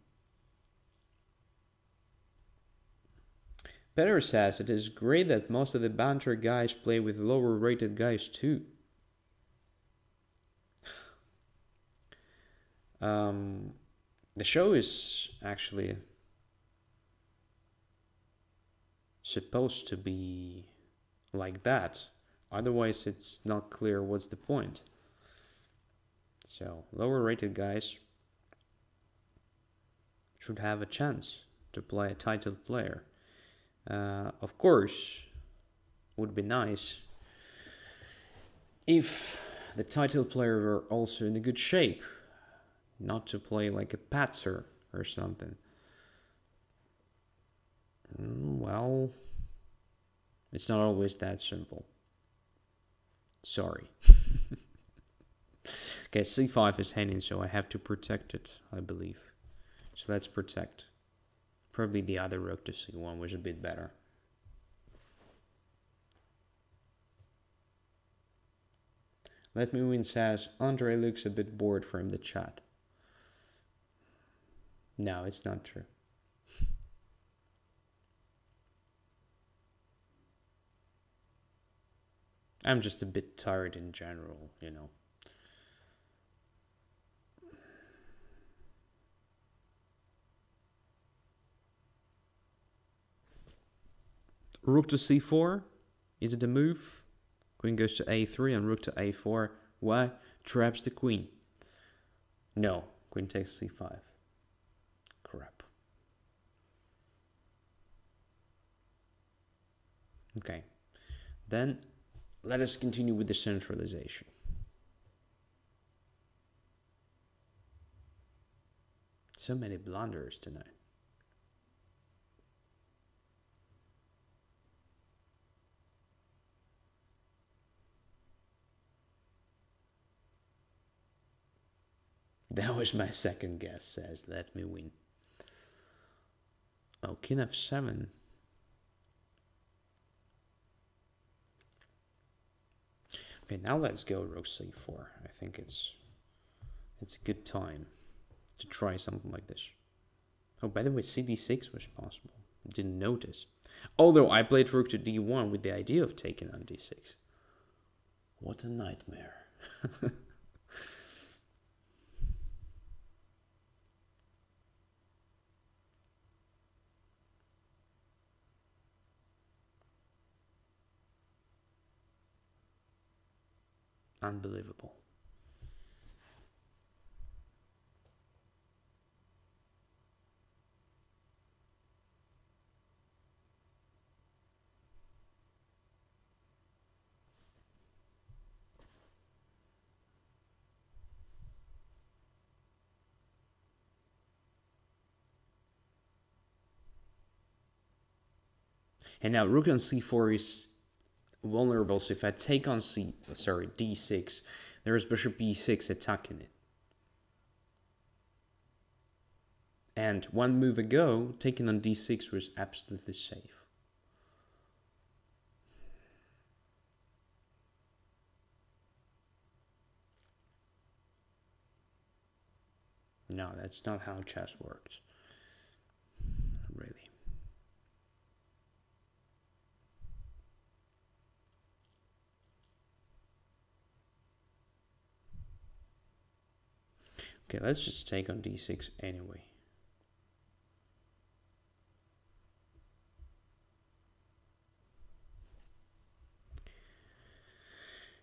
Petter says it is great that most of the banter guys play with lower rated guys too. The show is actually supposed to be like that. Otherwise, it's not clear what's the point. So, lower rated guys should have a chance to play a titled player. Of course, would be nice if the title player were also in a good shape, not to play like a patzer or something. Well, it's not always that simple. Sorry. Okay, c5 is hanging, so I have to protect it, I believe. So let's protect. Probably the other rook to c1 was a bit better. Let Me Win says, Andrey looks a bit bored from the chat. No, it's not true. I'm just a bit tired in general, you know. Rook to c4. Is it a move? Queen goes to a3 and rook to a4. Why? Traps the queen. No. Queen takes c5. Crap. Okay. Then let us continue with the centralization. So many blunders tonight. That was my second guess, says Let Me Win. Oh, king f7. Okay, now let's go rook c4. I think it's a good time to try something like this. Oh, by the way, cd6 was possible. Didn't notice. Although I played rook to d1 with the idea of taking on d6. What a nightmare. Unbelievable. And now rook on c4 is vulnerable, so if I take on d6, there is bishop e6 attacking it. And one move ago, taking on d6 was absolutely safe. No, that's not how chess works. Really. Okay, let's just take on d6 anyway.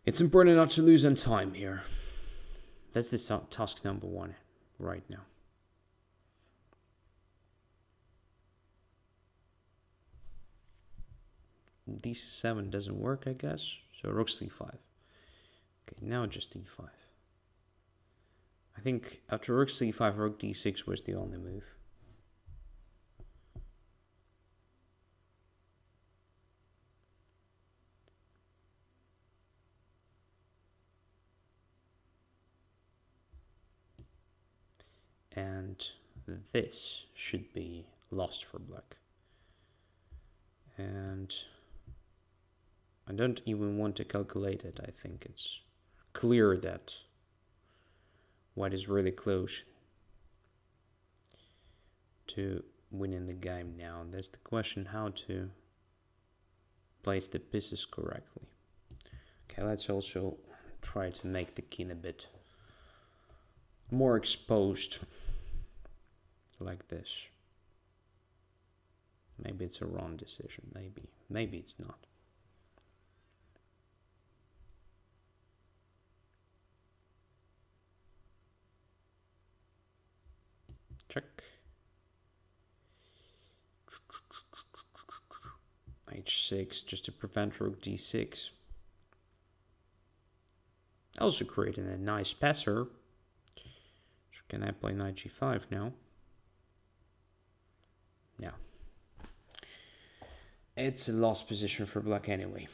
It's important not to lose on time here. That's the task number 1 right now. d7 doesn't work, I guess. So rook c5. Okay, now just d5. I think after rook c5, rook d6 was the only move. And this should be lost for black. And I don't even want to calculate it. I think it's clear that white is really close to winning the game now. That's the question, how to place the pieces correctly. Okay, let's also try to make the king a bit more exposed, like this. Maybe it's a wrong decision, maybe it's not. Check. h6 just to prevent rook d6. Also creating a nice passer. So can I play knight g5 now? Yeah. It's a lost position for black anyway.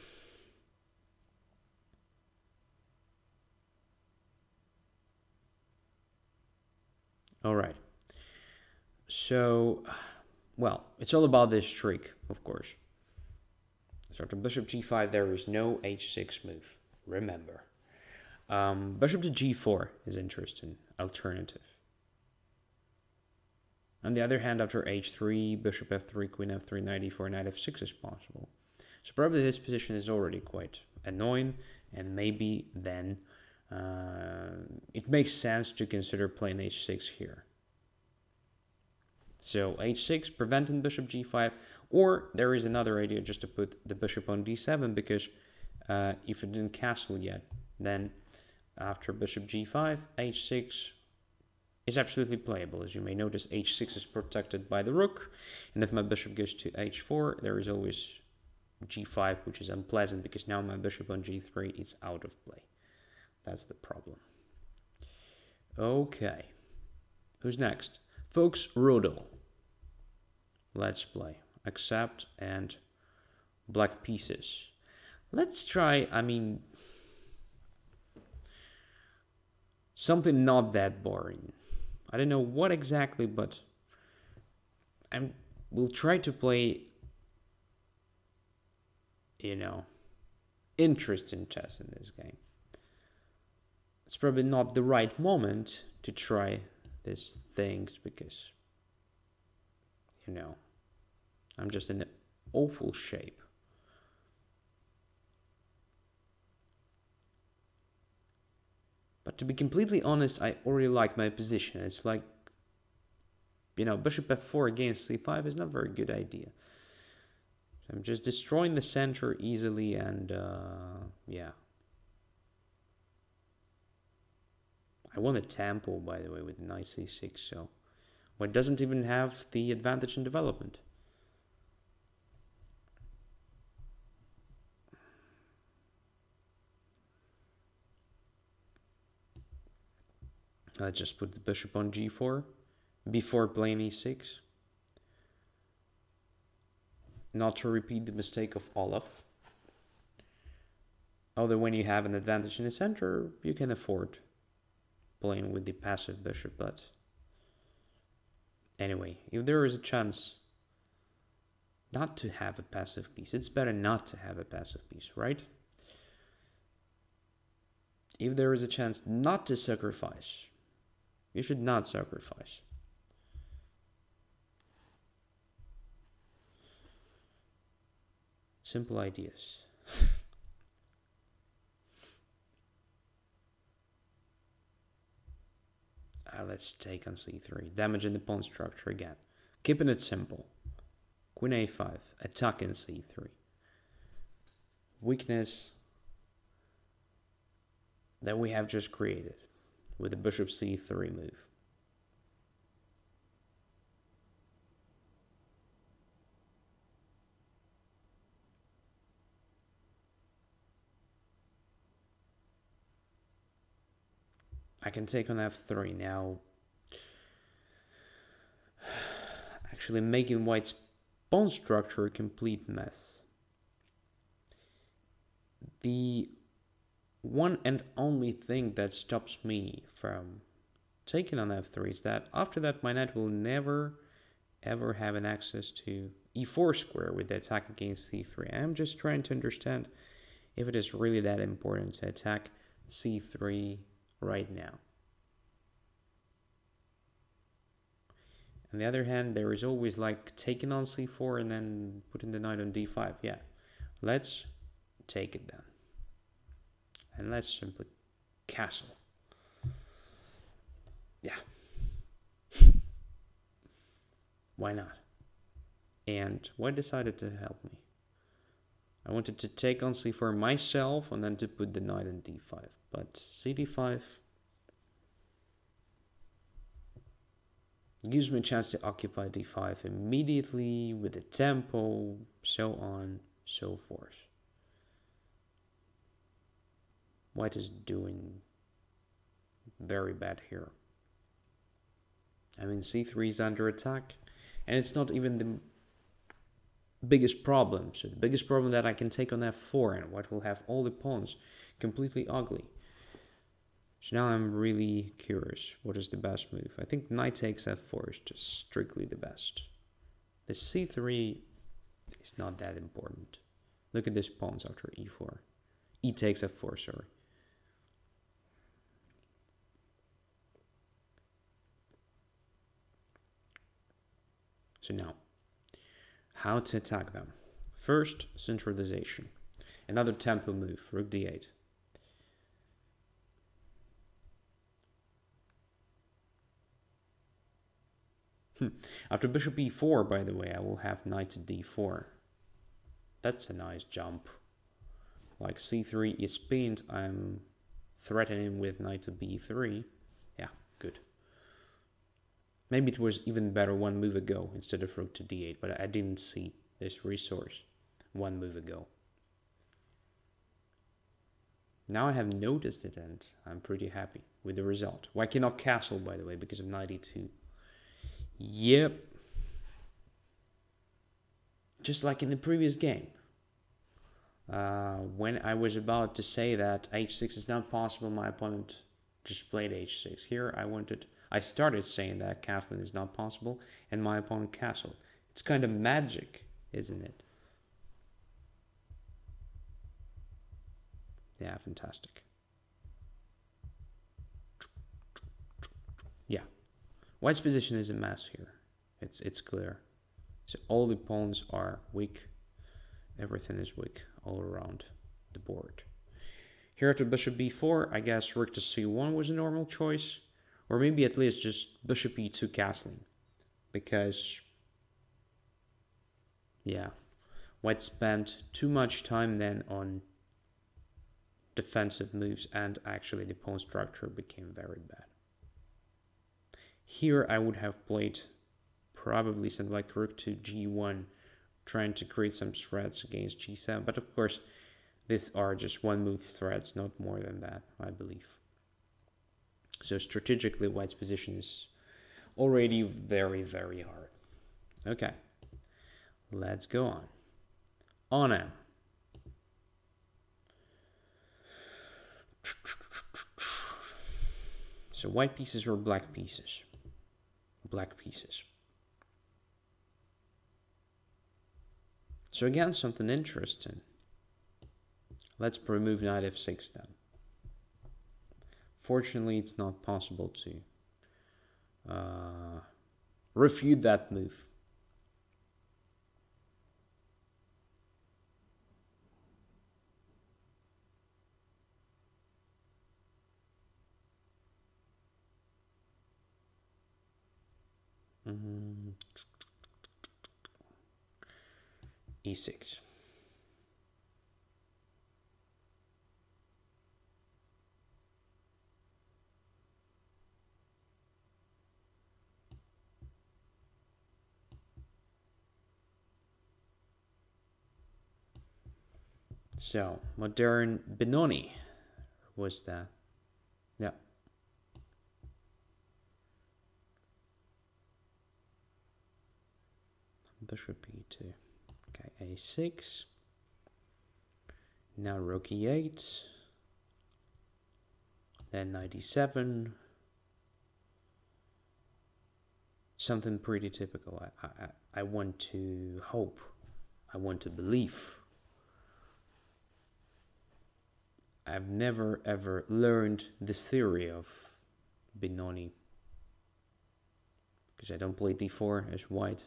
All right. So, well, it's all about this trick, of course. So after bishop g5, there is no h6 move. Remember. Bishop to g4 is interesting. Alternative. On the other hand, after h3, bishop f3, queen f3, knight e4, knight f6 is possible. So probably this position is already quite annoying, and maybe then it makes sense to consider playing h6 here. So h6, preventing bishop g5, or there is another idea just to put the bishop on d7, because if it didn't castle yet, then after bishop g5, h6 is absolutely playable. As you may notice, h6 is protected by the rook, and if my bishop goes to h4, there is always g5, which is unpleasant because now my bishop on g3 is out of play. That's the problem. Okay, who's next? Folks, Rodel. Let's play. Accept and black pieces. Let's try, something not that boring. I don't know what exactly, but we'll try to play, interesting chess in this game. It's probably not the right moment to try these things because, I'm just in an awful shape. But to be completely honest, I already like my position. It's like, bishop f4 against c5 is not a very good idea. So I'm just destroying the center easily and, yeah. I won a tempo, by the way, with knight c6, so it doesn't even have the advantage in development. Let's just put the bishop on g4 before playing e6. Not to repeat the mistake of Olaf. Although when you have an advantage in the center, you can afford playing with the passive bishop, but anyway, if there is a chance not to have a passive piece, it's better not to have a passive piece, right? If there is a chance not to sacrifice, you should not sacrifice. Simple ideas. Let's take on c3, damaging the pawn structure again. Keeping it simple. Queen a5, attacking c3. Weakness that we have just created with the bishop c3 move. I can take on f3 now. Actually making white's pawn structure a complete mess. The one and only thing that stops me from taking on f3 is that after that my knight will never ever have an access to e4 square with the attack against c3. I'm just trying to understand if it is really that important to attack c3 right now. On the other hand, there is always like taking on c4 and then putting the knight on d5. Yeah, let's take it then. And let's simply castle. Yeah. Why not? And white decided to help me. I wanted to take on c4 myself and then to put the knight on d5. But cd5 gives me a chance to occupy d5 immediately with the tempo, so on. so forth. White is doing very bad here. I mean, c3 is under attack, and it's not even the biggest problem. So the biggest problem that I can take on f4, and white will have all the pawns completely ugly. So now I'm really curious, what is the best move? I think knight takes f4 is just strictly the best. The c3 is not that important. Look at this pawns after e4. E takes f4, sorry. So now, how to attack them? First, centralization. Another tempo move, rook d8. After bishop e4, by the way, I will have knight to d4. That's a nice jump. Like c3 is pinned, I'm threatening with knight to b3. Yeah, good. Maybe it was even better one move ago instead of rook to d8, but I didn't see this resource one move ago. Now I have noticed it and I'm pretty happy with the result. White cannot castle, by the way, because of knight e2. Yep. Just like in the previous game. When I was about to say that h6 is not possible, my opponent just played h6. Here I started saying that castling is not possible, and my opponent castled. It's kind of magic, isn't it? Yeah, fantastic. Yeah. White's position is a mess here. It's clear. So all the pawns are weak. Everything is weak all around the board. Here after bishop b4, I guess rook to c1 was a normal choice. Or maybe at least just bishop e2 castling. Because, yeah, white spent too much time then on defensive moves, and actually the pawn structure became very bad. Here I would have played probably something like rook to g1, trying to create some threats against g7, but of course these are just one move threats, not more than that, I believe. So strategically white's position is already very, very hard. Okay, let's go on. On M. So white pieces or black pieces? Black pieces. So again, something interesting. Let's remove knight f6 then. Fortunately, it's not possible to refute that move. E6. So, modern Benoni was that. Yeah. Bishop e2. Okay, a6. Now rook e8. Then knight e7. Something pretty typical. I want to hope. I want to believe. I've never ever learned this theory of Benoni, because I don't play d4 as white,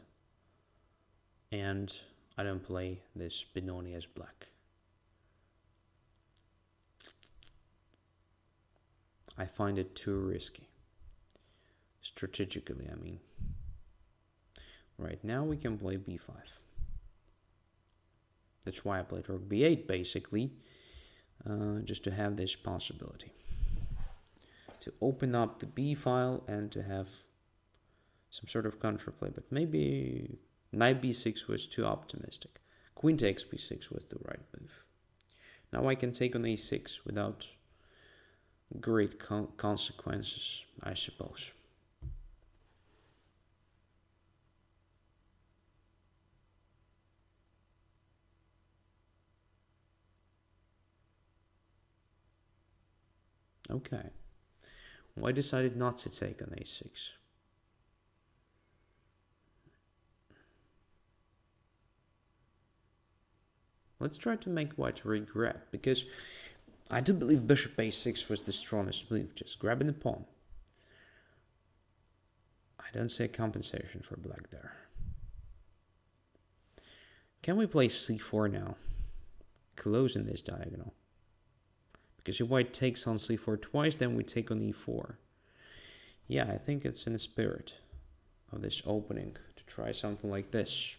and I don't play this Benoni as black. I find it too risky. Strategically, I mean. Right, now we can play b5. That's why I played rook b8, basically. Just to have this possibility. To open up the b file and to have some sort of counterplay. But maybe knight b6 was too optimistic. queen takes b6 was the right move. Now I can take on a6 without great consequences, I suppose. Okay. Well, I decided not to take on a6. Let's try to make white regret, because I do believe bishop a6 was the strongest move, just grabbing the pawn. I don't see a compensation for black there. Can we play c4 now? Closing this diagonal. Because if white takes on c4 twice, then we take on e4. Yeah, I think it's in the spirit of this opening to try something like this.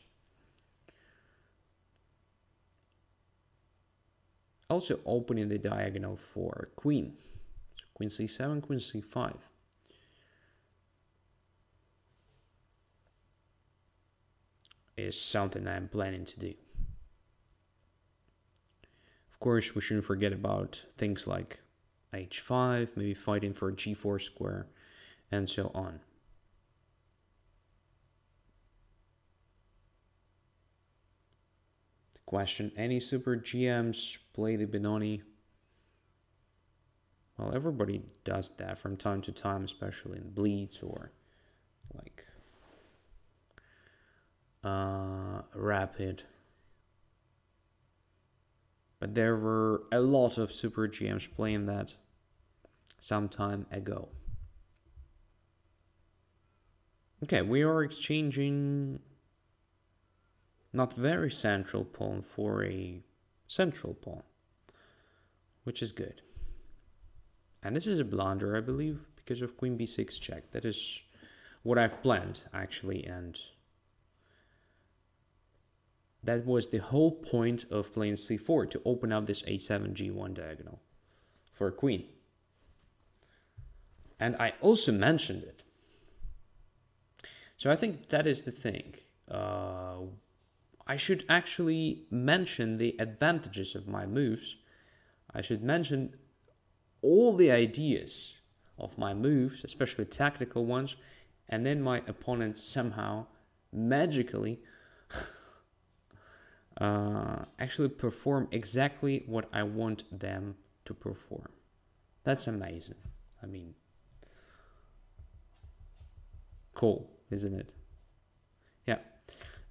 Also opening the diagonal for queen. So queen c7, queen c5. Is something I'm planning to do. Of course, we shouldn't forget about things like h5, maybe fighting for g4 square, and so on. The question, any super GMs play the Benoni? Well, everybody does that from time to time, especially in Blitz or like Rapid. But there were a lot of super GMs playing that some time ago. Okay, we are exchanging not very central pawn for a central pawn, which is good. And this is a blunder, I believe, because of queen b6 check. That is what I've planned, actually, and that was the whole point of playing c4, to open up this a7 g1 diagonal for a queen. And I also mentioned it. So I think that is the thing. I should actually mention the advantages of my moves. I should mention all the ideas of my moves, especially tactical ones, and then my opponent somehow magically actually perform exactly what I want them to perform. That's amazing. I mean, cool, isn't it? Yeah.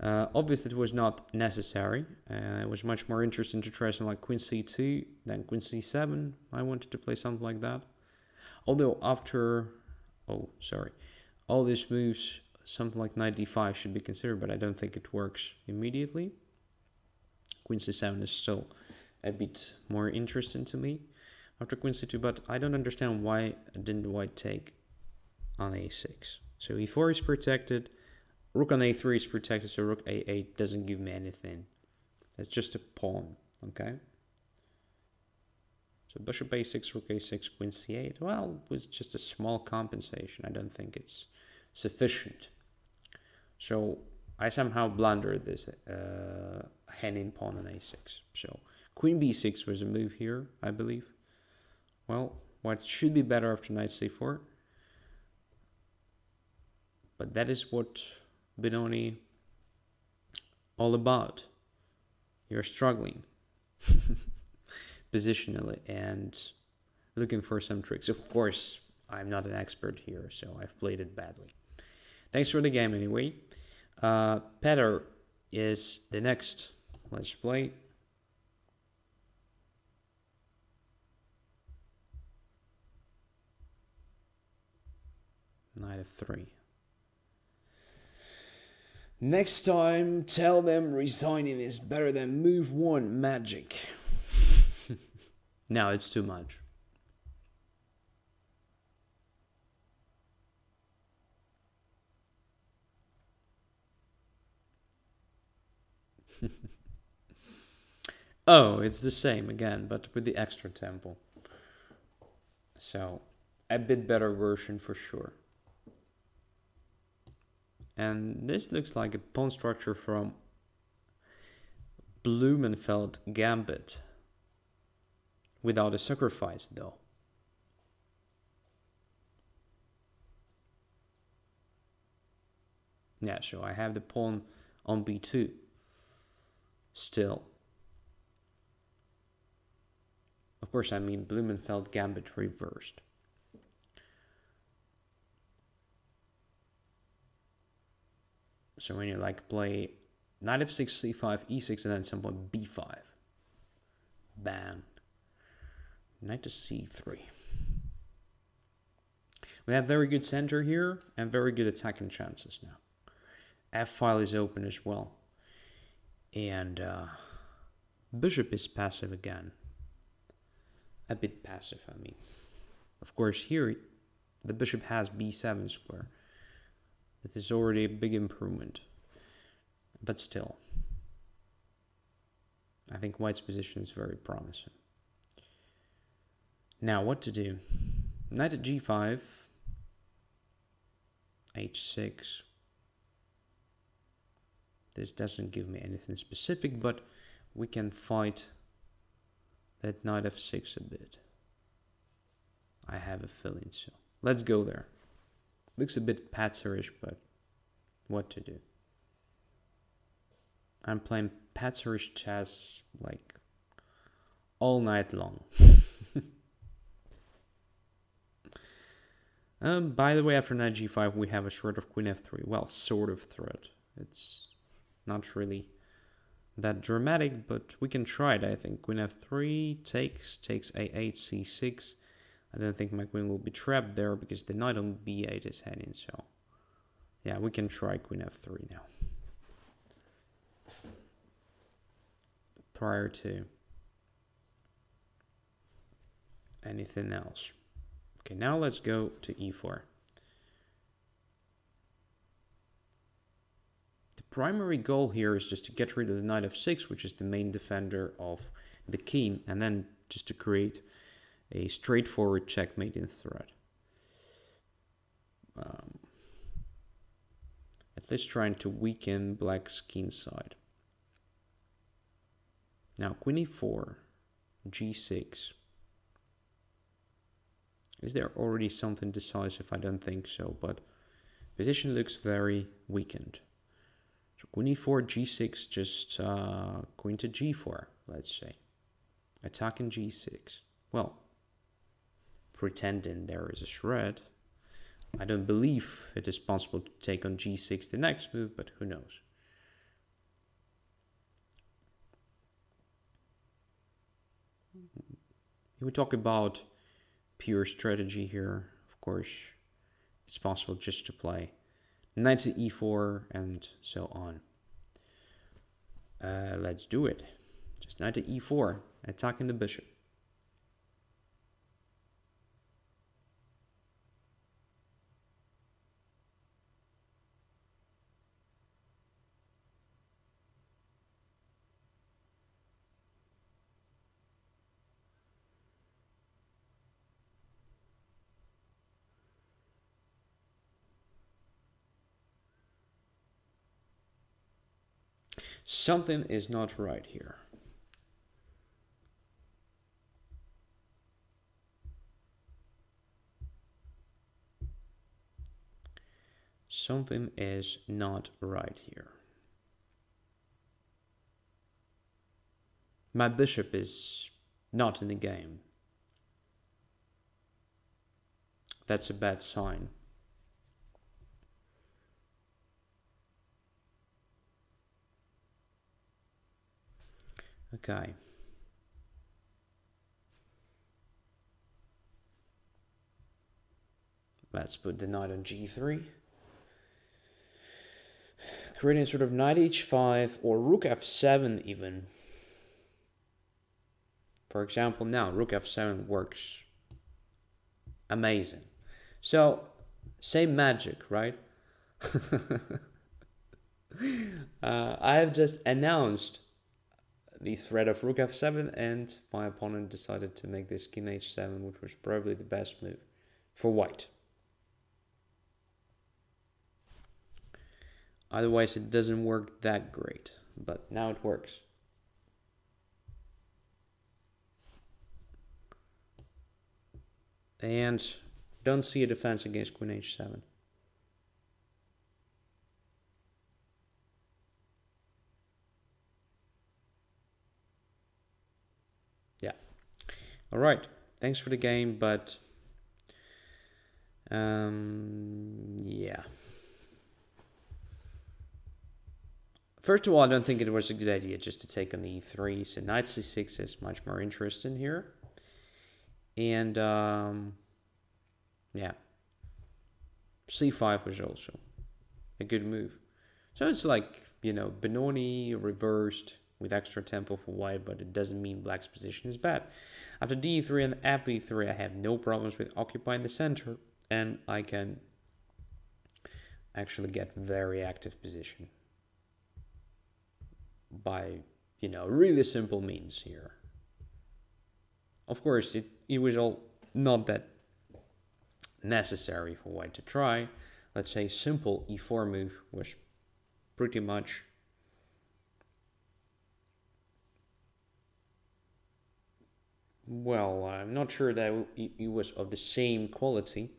Obviously, it was not necessary. It was much more interesting to try something like queen c2 than queen c7. I wanted to play something like that. Although after, all these moves, something like knight d5 should be considered, but I don't think it works immediately. Queen c7 is still a bit more interesting to me after queen c2, but I don't understand why didn't white take on a6. So e4 is protected, rook on a3 is protected, so rook a8 doesn't give me anything. It's just a pawn, okay? So bishop a6, rook a6, queen c8, well, it was just a small compensation. I don't think it's sufficient. So I somehow blundered this hanging pawn on a6. So queen b6 was a move here, I believe. Well, white should be better after knight c4. But that is what Benoni all about. You're struggling positionally and looking for some tricks. Of course, I'm not an expert here, so I've played it badly. Thanks for the game anyway. Petter is the next. Let's play. Knight of 3. Next time, tell them resigning is better than move 1 magic. No, it's too much. Oh, it's the same again, but with the extra tempo. So, a bit better version for sure. And this looks like a pawn structure from Blumenfeld gambit. Without a sacrifice, though. Yeah, so I have the pawn on b2. Still. Of course, I mean Blumenfeld gambit reversed. So when you like play knight f6, c5, e6, and then at some point b5. Bam. Knight to c3. We have very good center here and very good attacking chances now. F-file is open as well. And bishop is passive again. A bit passive, I mean. Of course, here the bishop has b7 square. It is already a big improvement. But still, I think white's position is very promising. Now, what to do? Knight at g5, h6. This doesn't give me anything specific, but we can fight that knight f6 a bit. I have a feeling so. Let's go there. Looks a bit patzerish, but what to do? I'm playing patzerish chess like all night long. By the way, after knight g5, we have a threat of queen f3. Well, sort of threat. It's not really that dramatic, but we can try it, I think. Queen f3 takes a8, c6. I don't think my queen will be trapped there because the knight on b8 is heading, so yeah, we can try queen f3 now. Prior to anything else. Okay, now let's go to e4. The primary goal here is just to get rid of the knight f6, which is the main defender of the king, and then just to create a straightforward checkmate in threat. At least trying to weaken black's king side. Now, queen e4, g6. Is there already something decisive? I don't think so, but position looks very weakened. So queen e4, g6, just queen to g4, let's say. Attacking g6. Well, pretending there is a threat. I don't believe it is possible to take on g6 the next move, but who knows. If we talk about pure strategy here, of course, it's possible just to play knight to e4 and so on. Let's do it. Just knight to e4, attacking the bishop. Something is not right here. Something is not right here. My bishop is not in the game. That's a bad sign. Okay. Let's put the knight on g3. Creating sort of knight h5 or rook f7 even. For example, now rook f7 works amazing. So, same magic, right? I have just announced the threat of rook f7 and my opponent decided to make this king h7, which was probably the best move for white. Otherwise it doesn't work that great, but now it works. And don't see a defense against queen h7. Yeah. All right. Thanks for the game, but yeah. First of all, I don't think it was a good idea just to take on the e3. So knight c6 is much more interesting here. And yeah, c5 was also a good move. So it's like, you know, Benoni reversed with extra tempo for white, but it doesn't mean black's position is bad. After d3 and f3, I have no problems with occupying the center, and I can actually get very active position by, you know, really simple means here. Of course, it was all not that necessary for white to try. Let's say simple e4 move was pretty much well, I'm not sure that it was of the same quality.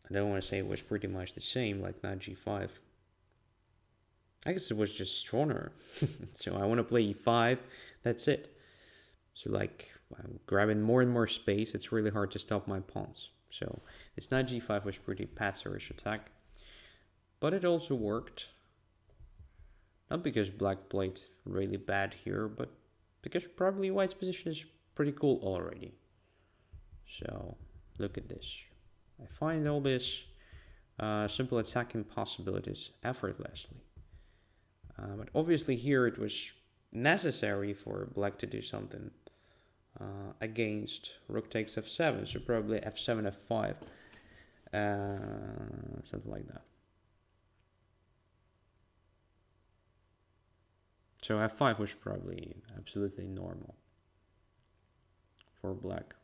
I don't want to say it was pretty much the same like knight g5. I guess it was just stronger. So I want to play e5, that's it. So like I'm grabbing more and more space, it's really hard to stop my pawns. So this knight g5 was pretty patserish attack, but it also worked. Not because black played really bad here, but because probably white's position is pretty cool already. So look at this. I find all this simple attacking possibilities effortlessly. But obviously here it was necessary for black to do something against rook takes f7, so probably f7, f5, something like that. So f5 was probably absolutely normal for black.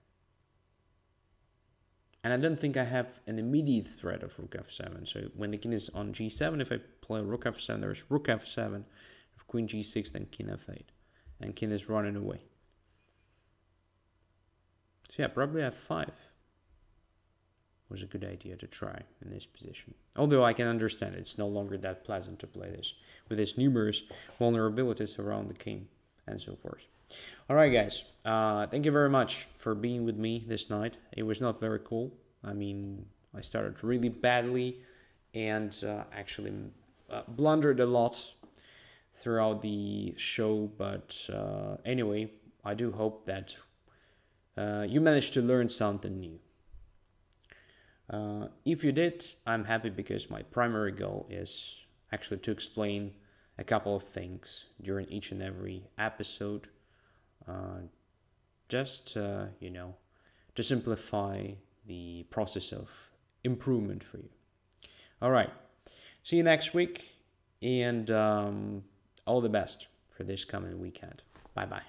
And I don't think I have an immediate threat of rook f7. So when the king is on g7, if I play rook f7, there's rook f7. If queen g6, then king f8. And king is running away. So yeah, probably f5 was a good idea to try in this position. Although I can understand it's no longer that pleasant to play this with its numerous vulnerabilities around the king and so forth. All right, guys. Thank you very much for being with me this night. It was not very cool. I mean, I started really badly and actually blundered a lot throughout the show. But anyway, I do hope that you managed to learn something new. If you did, I'm happy because my primary goal is actually to explain a couple of things during each and every episode. Just you know, to simplify the process of improvement for you. All right, see you next week, and all the best for this coming weekend. Bye bye.